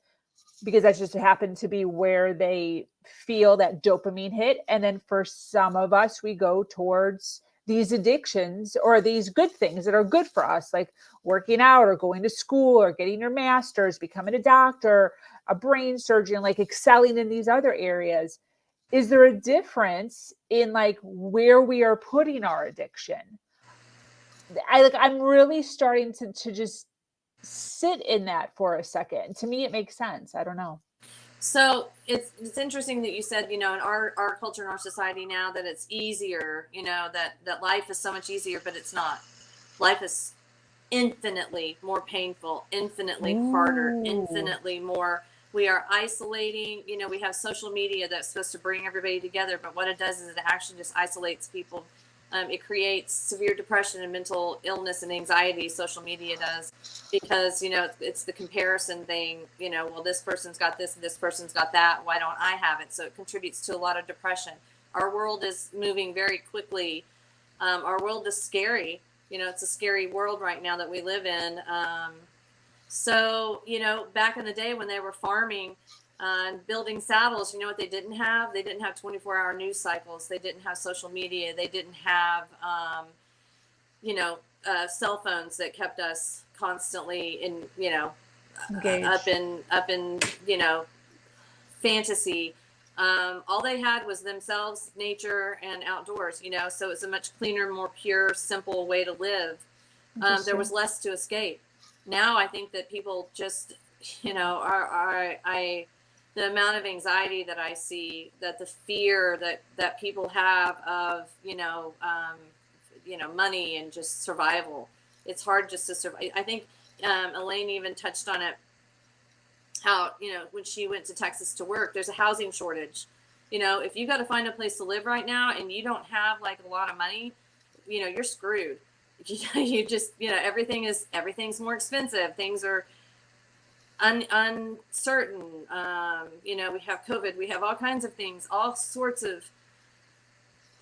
because that's just happened to be where they feel that dopamine hit. And then for some of us, we go towards these addictions or these good things that are good for us, like working out or going to school or getting your master's, becoming a doctor, a brain surgeon, like excelling in these other areas. Is there a difference in like where we are putting our addiction? I'm really starting to just sit in that for a second. To me, it makes sense. I don't know. So it's interesting that you said, in our culture and our society now, that it's easier, that life is so much easier, but it's not. Life is infinitely more painful, infinitely harder, Ooh. infinitely more. We are isolating. We have social media that's supposed to bring everybody together, but what it does is it actually just isolates people. It creates severe depression and mental illness and anxiety. Social media does, because it's the comparison thing. Well, this person's got this and this person's got that. Why don't I have it? So it contributes to a lot of depression. Our world is moving very quickly. Our world is scary. It's a scary world right now that we live in. So, back in the day when they were farming and building saddles, you know what they didn't have? They didn't have 24-hour news cycles. They didn't have social media. They didn't have, cell phones that kept us constantly in, Engaged. up in, fantasy. All they had was themselves, nature, and outdoors, so it's a much cleaner, more pure, simple way to live. There was less to escape. Now I think that people just, the amount of anxiety that I see, that the fear that people have of, money and just survival. It's hard just to survive. I think Elaine even touched on it, how, when she went to Texas to work, there's a housing shortage. If you got to find a place to live right now and you don't have like a lot of money, you're screwed. You just, everything's more expensive. Things are uncertain. We have COVID, we have all kinds of things, all sorts of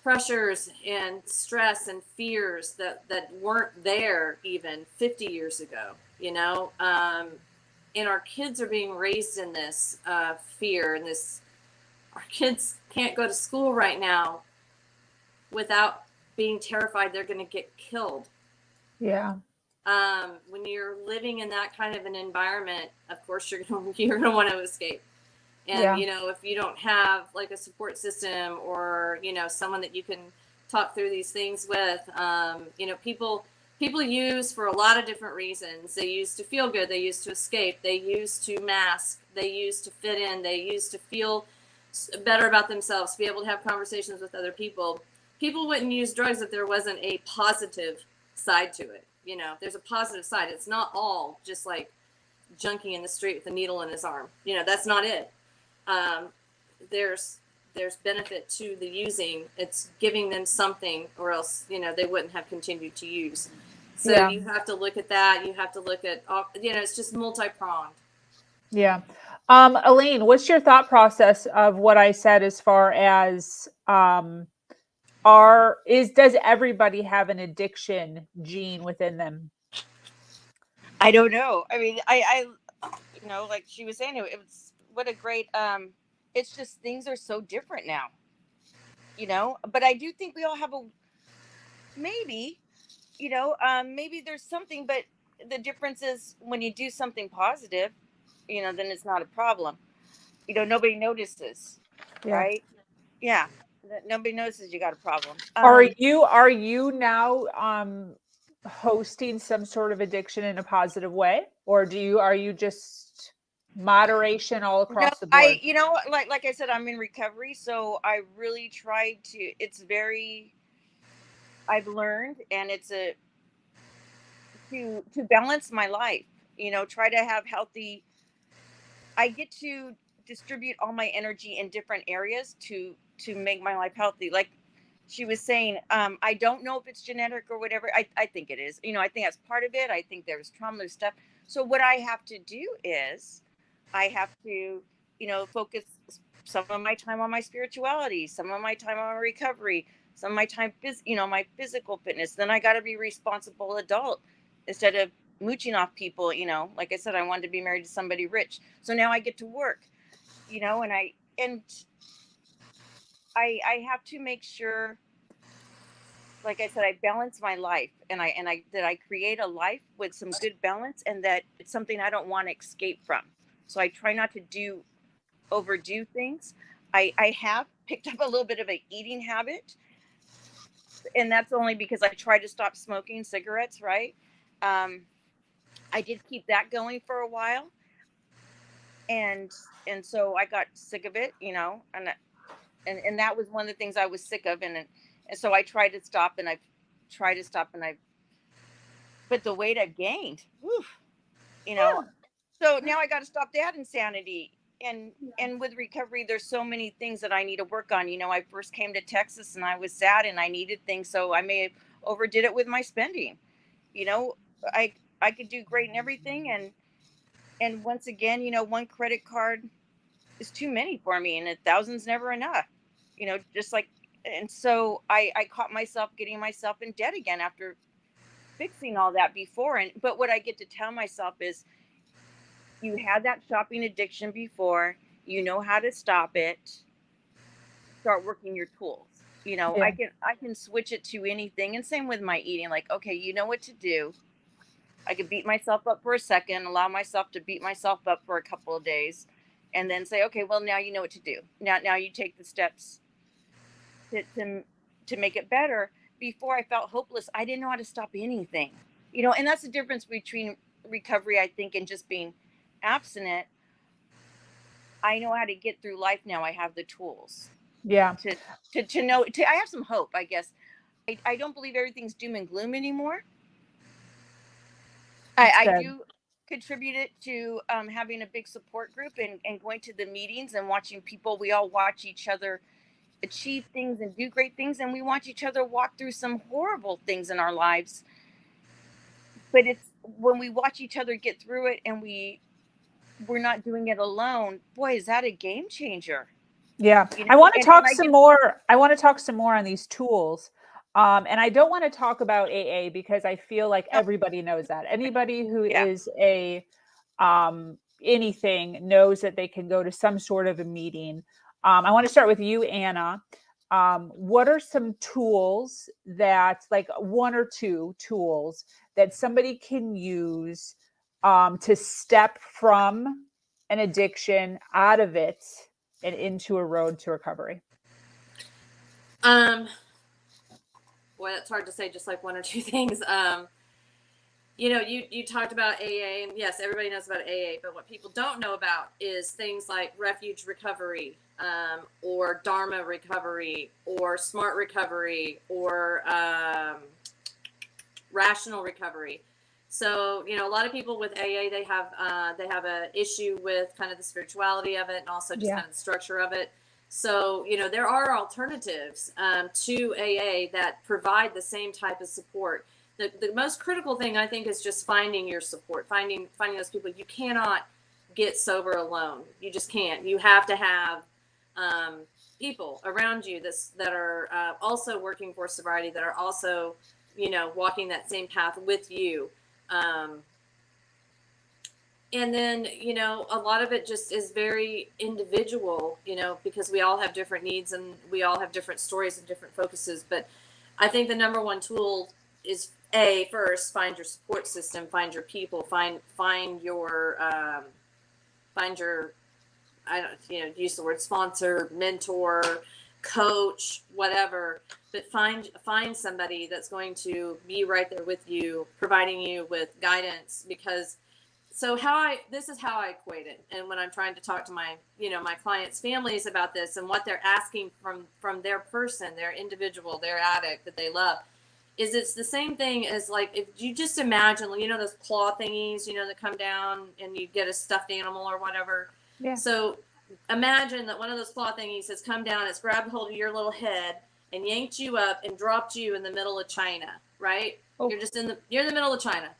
pressures and stress and fears that weren't there even 50 years ago, and our kids are being raised in this fear and this. Our kids can't go to school right now without being terrified they're going to get killed. Yeah. When you're living in that kind of an environment, of course you're going to want to escape. And, if you don't have like a support system or, someone that you can talk through these things with, people use for a lot of different reasons. They use to feel good. They use to escape. They use to mask. They use to fit in. They use to feel better about themselves, to be able to have conversations with other people. People wouldn't use drugs if there wasn't a positive side to it. There's a positive side. It's not all just like junkie in the street with a needle in his arm. That's not it. There's benefit to the using. It's giving them something, or else they wouldn't have continued to use. So you have to look at that. You have to look at it's just multi-pronged. Yeah. Elaine, what's your thought process of what I said as far as does everybody have an addiction gene within them? I don't know. I mean, I like she was saying, it was what a great it's just things are so different now. But I do think we all have a maybe, maybe there's something, but the difference is when you do something positive, then it's not a problem. Nobody notices, Yeah. right? Yeah. Nobody notices you got a problem. Are you now hosting some sort of addiction in a positive way, or are you just moderation all No, across the board? like I said, I'm in recovery, so I really try to. I've learned, and it's to balance my life. Try to have healthy. I get to distribute all my energy in different areas to make my life healthy. Like she was saying, I don't know if it's genetic or whatever. I think it is. I think that's part of it. I think there's trauma, there's stuff. So what I have to do is I have to, focus some of my time on my spirituality, some of my time on my recovery, some of my time, my physical fitness. Then I got to be responsible adult instead of mooching off people. Like I said, I wanted to be married to somebody rich. So now I get to work, and I have to make sure, like I said, I balance my life, and I create a life with some good balance, and that it's something I don't want to escape from. So I try not to overdo things. I have picked up a little bit of an eating habit, and that's only because I tried to stop smoking cigarettes, right? I did keep that going for a while. and so I got sick of it, you know, and that was one of the things I was sick of, and so I tried to stop, and I've tried to stop, and but the weight I've gained, whew, you know, so now I got to stop that insanity. And with recovery, there's so many things that I need to work on. You know, I first came to Texas and I was sad and I needed things, so I may have overdid it with my spending. You know, I could do great and everything, and once again, you know, one credit card is too many for me, and a thousand's never enough. You know, just like, and so I caught myself getting myself in debt again after fixing all that before. And but what I get to tell myself is, you had that shopping addiction before, you know how to stop it, start working your tools. You know, Yeah. I can switch it to anything. And same with my eating, like, okay, you know what to do. I could beat myself up for a second, allow myself to beat myself up for a couple of days, and then say, okay, well, now you know what to do. Now you take the steps to make it better. Before, I felt hopeless. I didn't know how to stop anything. You know, and that's the difference between recovery, I think, and just being abstinent. I know how to get through life now. I have the tools Yeah. to know. I have some hope, I guess. I don't believe everything's doom and gloom anymore. That's I good. do contribute it to having a big support group, and going to the meetings and watching people. We all watch each other achieve things and do great things, and we watch each other walk through some horrible things in our lives. But it's when we watch each other get through it, and we're not doing it alone. Boy, is that a game changer. Yeah. You know, I want to and talk I some get, more. I want to talk some more on these tools. And I don't want to talk about AA because I feel like no, everybody knows that. Anybody who yeah. is a anything knows that they can go to some sort of a meeting. I want to start with you, Anna. What are some tools that, like one or two tools that somebody can use to step from an addiction out of it and into a road to recovery? Um, Well, it's hard to say just like one or two things. You talked about AA, and yes, everybody knows about AA, but what people don't know about is things like refuge recovery, or Dharma recovery, or smart recovery, or rational recovery. So, a lot of people with AA, they have a issue with kind of the spirituality of it, and also just Yeah. kind of the structure of it. So, there are alternatives to AA that provide the same type of support. The most critical thing, I think, is just finding your support, finding those people. You cannot get sober alone. You just can't. You have to have people around you that are also working for sobriety, that are also walking that same path with you. And then, a lot of it just is very individual, because we all have different needs and we all have different stories and different focuses. But I think the number one tool is first, find your support system, find your people, find your, I don't, use the word sponsor, mentor, coach, whatever, but find somebody that's going to be right there with you, providing you with guidance. Because this is how I equate it. And when I'm trying to talk to my clients' families about this and what they're asking from their person, their individual, their addict that they love, is it's the same thing as, like, if you just imagine, those claw thingies, that come down and you get a stuffed animal or whatever. Yeah. So imagine that one of those claw thingies has come down, it's grabbed hold of your little head and yanked you up and dropped you in the middle of China, right? Oh. You're in the middle of China.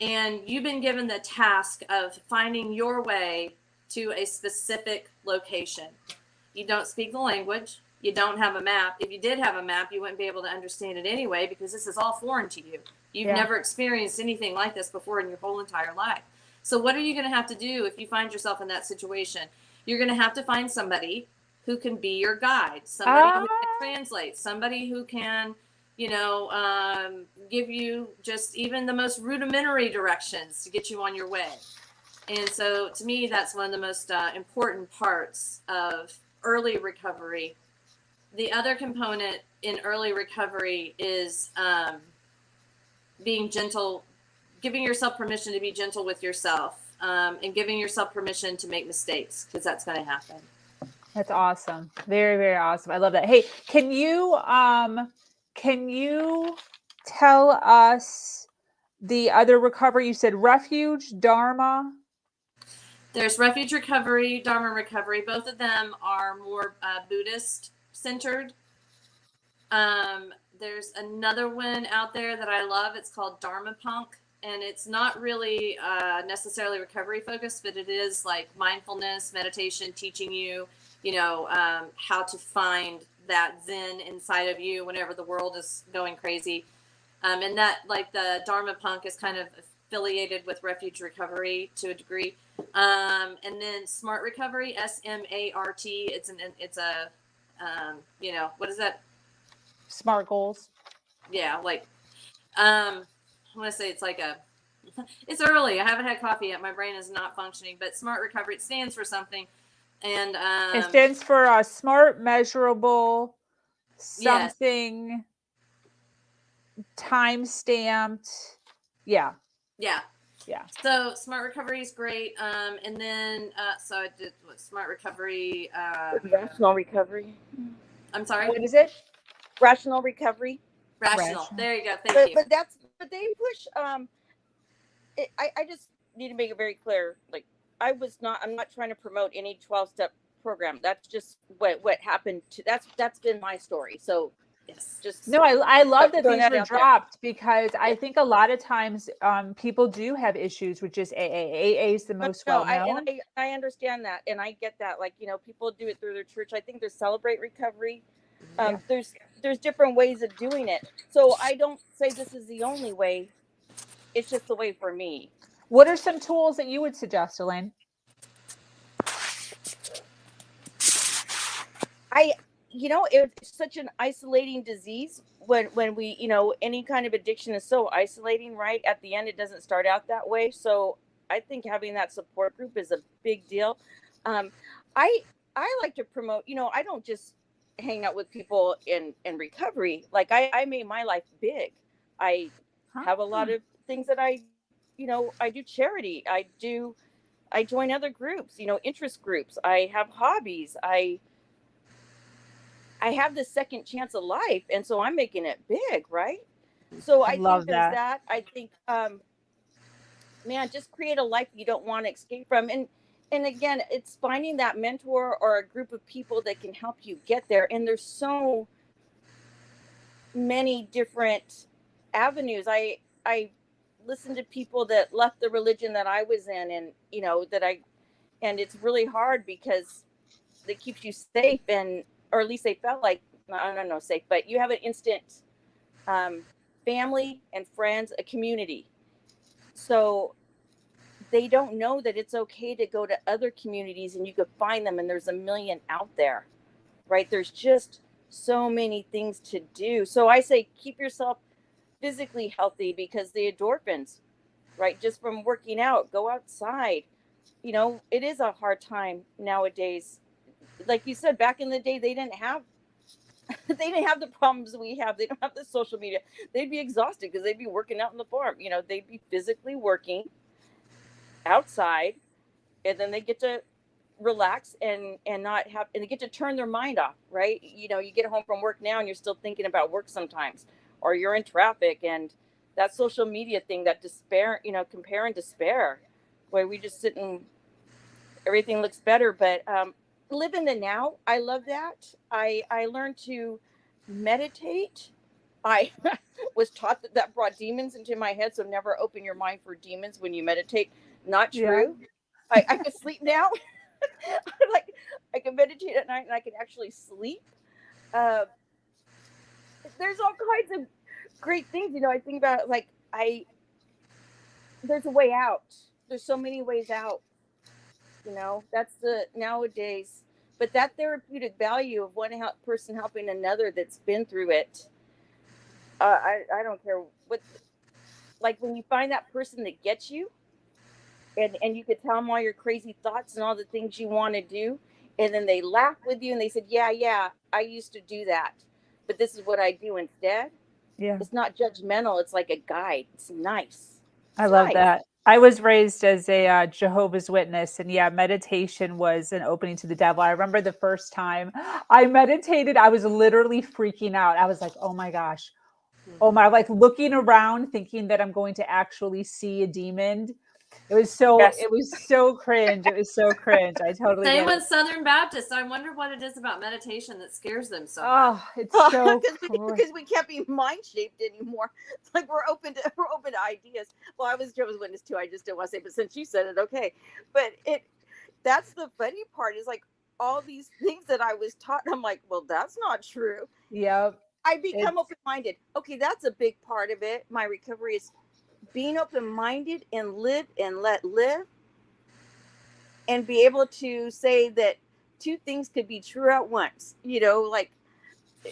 And you've been given the task of finding your way to a specific location. You don't speak the language. You don't have a map. If you did have a map, you wouldn't be able to understand it anyway, because this is all foreign to you. You've never experienced anything like this before in your whole entire life. So what are you going to have to do if you find yourself in that situation? You're going to have to find somebody who can be your guide, somebody who can translate, somebody who can give you just even the most rudimentary directions to get you on your way. And so to me, that's one of the most important parts of early recovery. The other component in early recovery is being gentle, giving yourself permission to be gentle with yourself. and giving yourself permission to make mistakes, because that's going to happen. That's awesome. Very, very awesome. I love that. Hey, can you tell us the other recovery? You said refuge, Dharma. There's Refuge Recovery, Dharma Recovery. Both of them are more Buddhist centered. There's another one out there that I love. It's called Dharma Punk, and it's not really necessarily recovery focused, but it is like mindfulness, meditation, teaching you, how to find that Zen inside of you whenever the world is going crazy. And that, like, the Dharma Punk is kind of affiliated with Refuge Recovery to a degree. And then Smart Recovery, SMART. It's a what is that? Smart goals. Yeah, like, I want to say it's like it's early. I haven't had coffee yet. My brain is not functioning, but Smart Recovery, it stands for something. And it stands for smart, measurable, something, yes. time stamped. Yeah. So Smart Recovery is great. And then so I did Smart Recovery. Rational recovery. I'm sorry. What is it? Rational recovery. Rational. There you go. Thank you. But they push. I just need to make it very clear. Like, I'm not trying to promote any 12-step program. That's just what happened to. That's been my story. So. Yes. Just no, I love that these were dropped there. because I think a lot of times people do have issues with just AA. AA is the most well known. I understand that, and I get that. Like, people do it through their church. I think there's Celebrate Recovery. There's different ways of doing it. So I don't say this is the only way. It's just the way for me. What are some tools that you would suggest, Elaine? It's such an isolating disease when we, any kind of addiction is so isolating, right? At the end, it doesn't start out that way. So I think having that support group is a big deal. I like to promote, I don't just hang out with people in recovery. Like, I made my life big. I have a lot of things that I do charity. I join other groups, interest groups. I have hobbies. I have this second chance of life, and so I'm making it big, right? So I think there's that. I think, just create a life you don't want to escape from, and again, it's finding that mentor or a group of people that can help you get there. And there's so many different avenues. I listen to people that left the religion that I was in, and and it's really hard because it keeps you safe, or at least they felt like, I don't know, safe, but you have an instant family and friends, a community. So they don't know that it's okay to go to other communities and you could find them, and there's a million out there, right? There's just so many things to do. So I say keep yourself physically healthy, because the endorphins, right, just from working out, go outside. It is a hard time nowadays. Like you said, back in the day, they didn't have the problems we have. They don't have the social media. They'd be exhausted because they'd be working out on the farm. They'd be physically working outside, and then they get to relax and not have, and they get to turn their mind off, right? You get home from work now and you're still thinking about work sometimes, or you're in traffic, and that social media thing, that despair, compare and despair, where we just sit and everything looks better. But live in the now. I love that. I learned to meditate. I was taught that brought demons into my head. So never open your mind for demons when you meditate. Not true. Yeah. I can sleep now. Like, I can meditate at night and I can actually sleep. There's all kinds of great things. I think about it, like, there's a way out. There's so many ways out. That's the nowadays. But that therapeutic value of one person helping another that's been through it, I don't care what. Like, when you find that person that gets you, and you could tell them all your crazy thoughts and all the things you want to do, and then they laugh with you and they said, yeah, I used to do that, but this is what I do instead. Yeah, it's not judgmental. It's like a guide. It's nice. I love that. I was raised as a Jehovah's Witness, and yeah, meditation was an opening to the devil. I remember the first time I meditated, I was literally freaking out. I was like, oh my gosh, oh my, like looking around thinking that I'm going to actually see a demon. Yes. It was so cringe. It was so cringe. I totally Same get with it. Southern Baptists. I wonder what it is about meditation that scares them so much. Oh, it's so Because we can't be mind shaped anymore. It's like we're open to ideas. Well, I was Jehovah's Witness too. I just didn't want to say, but since you said it, okay. But that's the funny part is like all these things that I was taught. I'm like, well, that's not true. yep. I become It's open minded. Okay, that's a big part of it. My recovery is being open minded and live and let live, and be able to say that two things could be true at once. Like,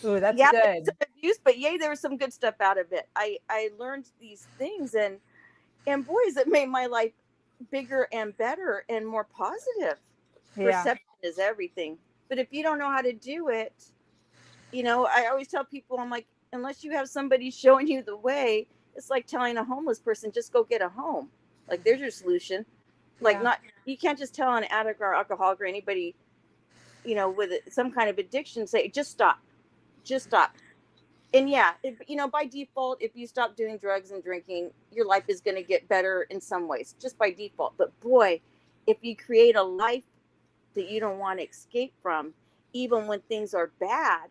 ooh, that's yeah, there was good. some abuse, but yay, there was some good stuff out of it. I learned these things, and boys, it made my life bigger and better and more positive. Yeah. Perception is everything. But if you don't know how to do it, I always tell people, I'm like, unless you have somebody showing you the way, it's like telling a homeless person, just go get a home. Like, there's your solution. Like, Yeah. not, you can't just tell an addict or alcoholic or anybody, with some kind of addiction, say, just stop. And yeah, by default, if you stop doing drugs and drinking, your life is going to get better in some ways, just by default. But boy, if you create a life that you don't want to escape from, even when things are bad,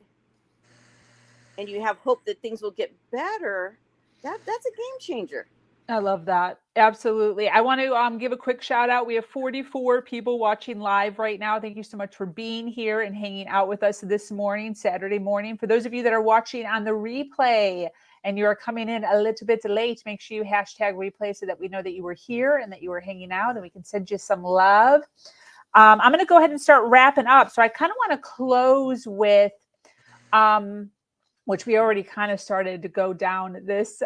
and you have hope that things will get better, that's a game changer. I love that. Absolutely. I want to give a quick shout out. We have 44 people watching live right now. Thank you so much for being here and hanging out with us this morning, Saturday morning. For those of you that are watching on the replay and you're coming in a little bit late, make sure you hashtag replay so that we know that you were here and that you were hanging out and we can send you some love. I'm going to go ahead and start wrapping up. So I kind of want to close with which we already kind of started to go down this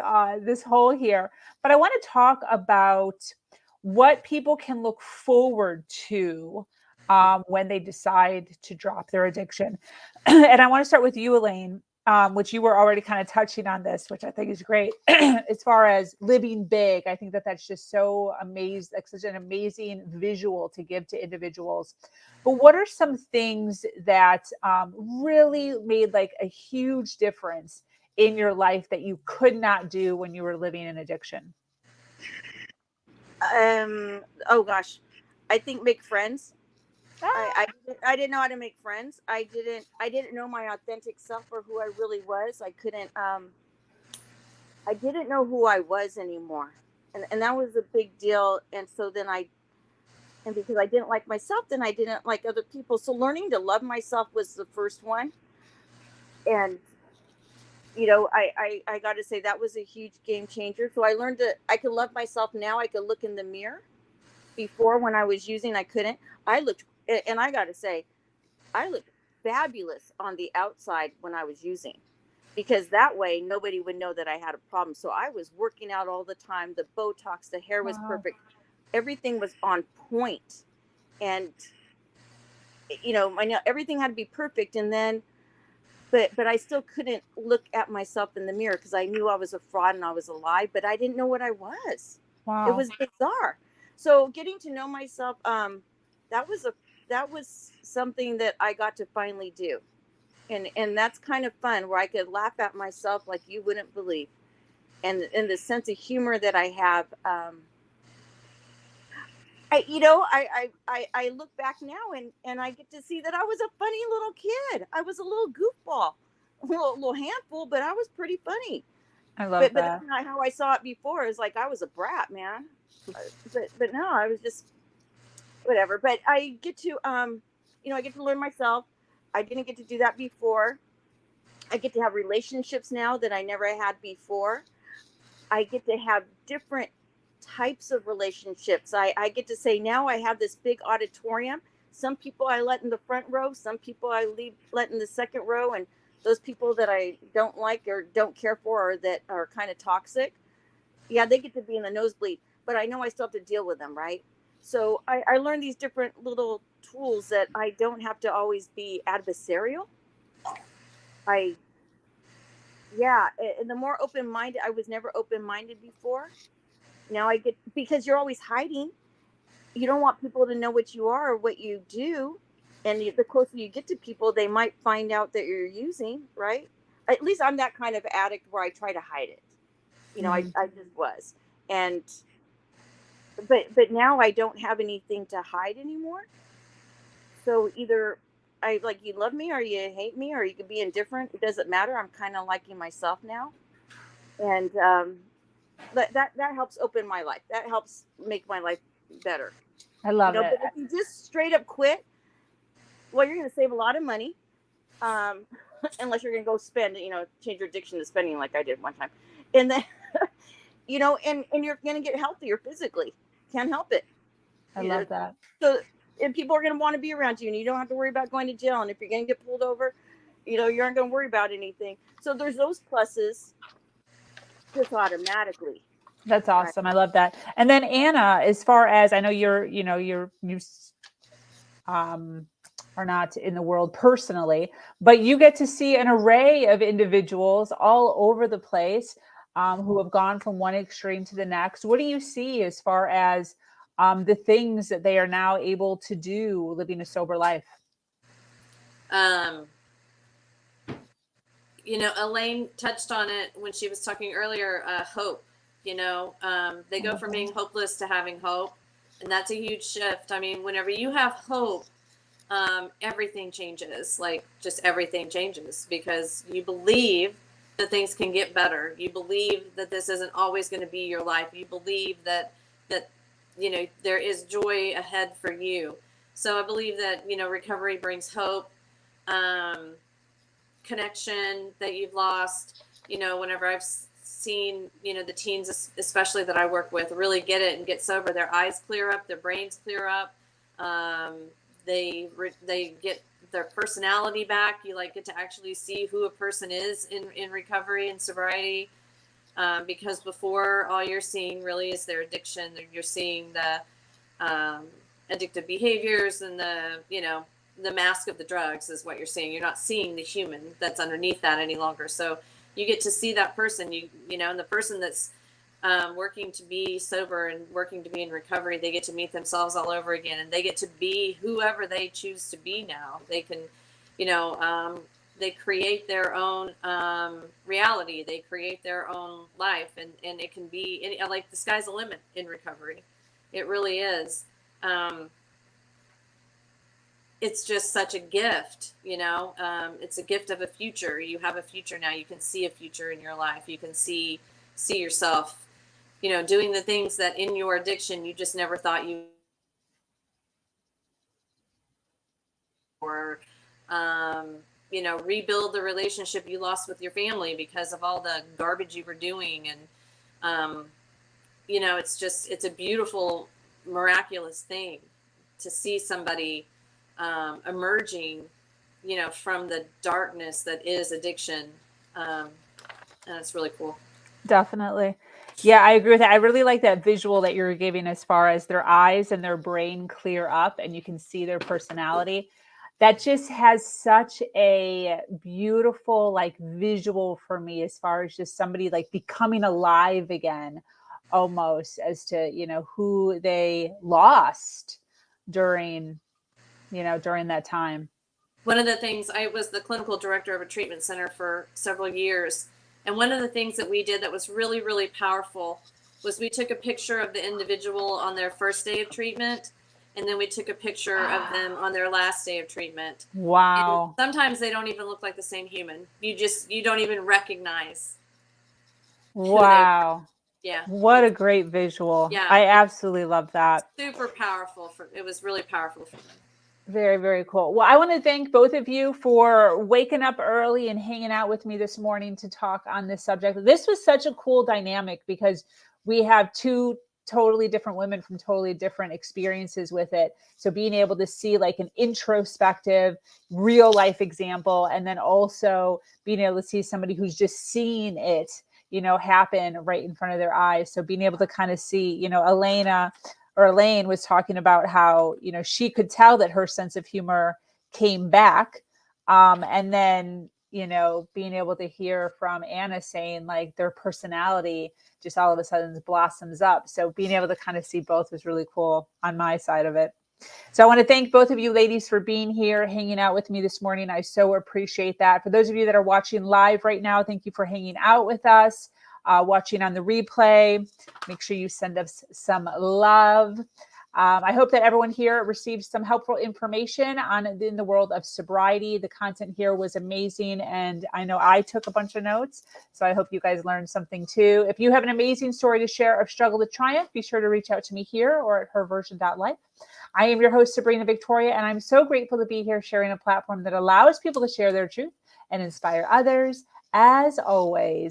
hole here. But I want to talk about what people can look forward to when they decide to drop their addiction. And I want to start with you, Elaine, which you were already kind of touching on this, which I think is great. As far as living big, I think that that's just so amazing, like such an amazing visual to give to individuals. But what are some things that really made like a huge difference in your life that you could not do when you were living in addiction? Oh gosh, I think make friends. Ah, I didn't know how to make friends. I didn't know my authentic self or who I really was. I didn't know who I was anymore. And that was a big deal. And so then and because I didn't like myself, then I didn't like other people. So learning to love myself was the first one. And I got to say that was a huge game changer. So I learned that I can love myself now. I could look in the mirror. Before, when I was using, I couldn't. I looked, and I got to say, I looked fabulous on the outside when I was using, because that way nobody would know that I had a problem. So I was working out all the time. The Botox, the hair was wow. perfect. Everything was on point. And, everything had to be perfect. And then, but I still couldn't look at myself in the mirror because I knew I was a fraud and I was a lie, but I didn't know what I was. It Wow. was bizarre. So getting to know myself, that was a that was something that I got to finally do. And that's kind of fun, where I could laugh at myself like you wouldn't believe. And the sense of humor that I have, I look back now, and I get to see that I was a funny little kid. I was a little goofball, a little handful, but I was pretty funny. I love But that. that's not how I saw it before. It was like I was a brat, man. But no, I was just whatever. But I get to learn myself. I didn't get to do that before. I get to have relationships now that I never had before. I get to have different types of relationships. I get to say, now I have this big auditorium. Some people I let in the front row, some people let in the second row, and those people that I don't like or don't care for, or that are kind of toxic, yeah, they get to be in the nosebleed. But I know I still have to deal with them, right? So I learned these different little tools that I don't have to always be adversarial. I Yeah, and the more open minded, I was never open minded before. now I get, because you're always hiding. You don't want people to know what you are or what you do. And the closer you get to people, they might find out that you're using, right? At least I'm that kind of addict where I try to hide it. Mhm. I just was. And but now I don't have anything to hide anymore. So either I like, you love me or you hate me or you can be indifferent. It doesn't matter. I'm kind of liking myself now. And that helps open my life. That helps make my life better. I love it. But if you just straight up quit, well, you're going to save a lot of money. Um, unless you're going to go spend, change your addiction to spending like I did one time. And then, and you're going to get healthier physically. Can't help it. I You know, love that. so, and people are going to want to be around you and you don't have to worry about going to jail. And if you're going to get pulled over, you aren't going to worry about anything. So there's those pluses just automatically. That's Right. awesome. I love that. And then Anna, as far as I know, um, are not in the world personally, but you get to see an array of individuals all over the place who have gone from one extreme to the next. What do you see as far as the things that they are now able to do living a sober life? Elaine touched on it when she was talking earlier. Hope. They go from being hopeless to having hope, and that's a huge shift. I mean, whenever you have hope, everything changes. Like, just everything changes because you believe that things can get better. You believe that this isn't always going to be your life. You believe that there is joy ahead for you. So I believe that recovery brings hope, connection that you've lost. Whenever I've seen the teens, especially that I work with, really get it and get sober, their eyes clear up, their brains clear up. They get their personality back. You get to actually see who a person is in recovery and sobriety, because before, all you're seeing really is their addiction. You're seeing the addictive behaviors and the mask of the drugs is what you're seeing. You're not seeing the human that's underneath that any longer. So you get to see that person, and the person that's working to be sober and working to be in recovery, they get to meet themselves all over again, and they get to be whoever they choose to be now. They can, they create their own reality. They create their own life, and it can be like the sky's the limit in recovery. It really is. It's just such a gift, it's a gift of a future. You have a future now. You can see a future in your life. You can see yourself, doing the things that in your addiction you just never thought you, or rebuild the relationship you lost with your family because of all the garbage you were doing. And it's a beautiful, miraculous thing to see somebody emerging from the darkness that is addiction, and it's really cool. Definitely. Yeah, I agree with that. I really like that visual that you're giving as far as their eyes and their brain clear up and you can see their personality. That just has such a beautiful visual for me as far as just somebody becoming alive again, almost, as to who they lost during that time. One of the things, I was the clinical director of a treatment center for several years. And one of the things that we did that was really, really powerful was we took a picture of the individual on their first day of treatment. And then we took a picture of them on their last day of treatment. Wow. And sometimes they don't even look like the same human. You don't even recognize. Wow. Yeah. What a great visual. Yeah. I absolutely love that. Super powerful. It was really powerful for them. Very, very cool. Well, I want to thank both of you for waking up early and hanging out with me this morning to talk on this subject. This was such a cool dynamic because we have two totally different women from totally different experiences with it. So being able to see an introspective, real life example, and then also being able to see somebody who's just seeing it, happen right in front of their eyes. So being able to kind of see, Elaine was talking about how, she could tell that her sense of humor came back. And then, being able to hear from Anna saying like their personality just all of a sudden blossoms up. So being able to kind of see both was really cool on my side of it. So I want to thank both of you ladies for being here, hanging out with me this morning. I so appreciate that. For those of you that are watching live right now, thank you for hanging out with us. Watching on the replay, make sure you send us some love. I hope that everyone here receives some helpful information in the world of sobriety. The content here was amazing, and I know I took a bunch of notes, so I hope you guys learned something too. If you have an amazing story to share of struggle to triumph, be sure to reach out to me here or at herversion.life. I am your host, Sabrina Victoria, and I'm so grateful to be here sharing a platform that allows people to share their truth and inspire others. As always,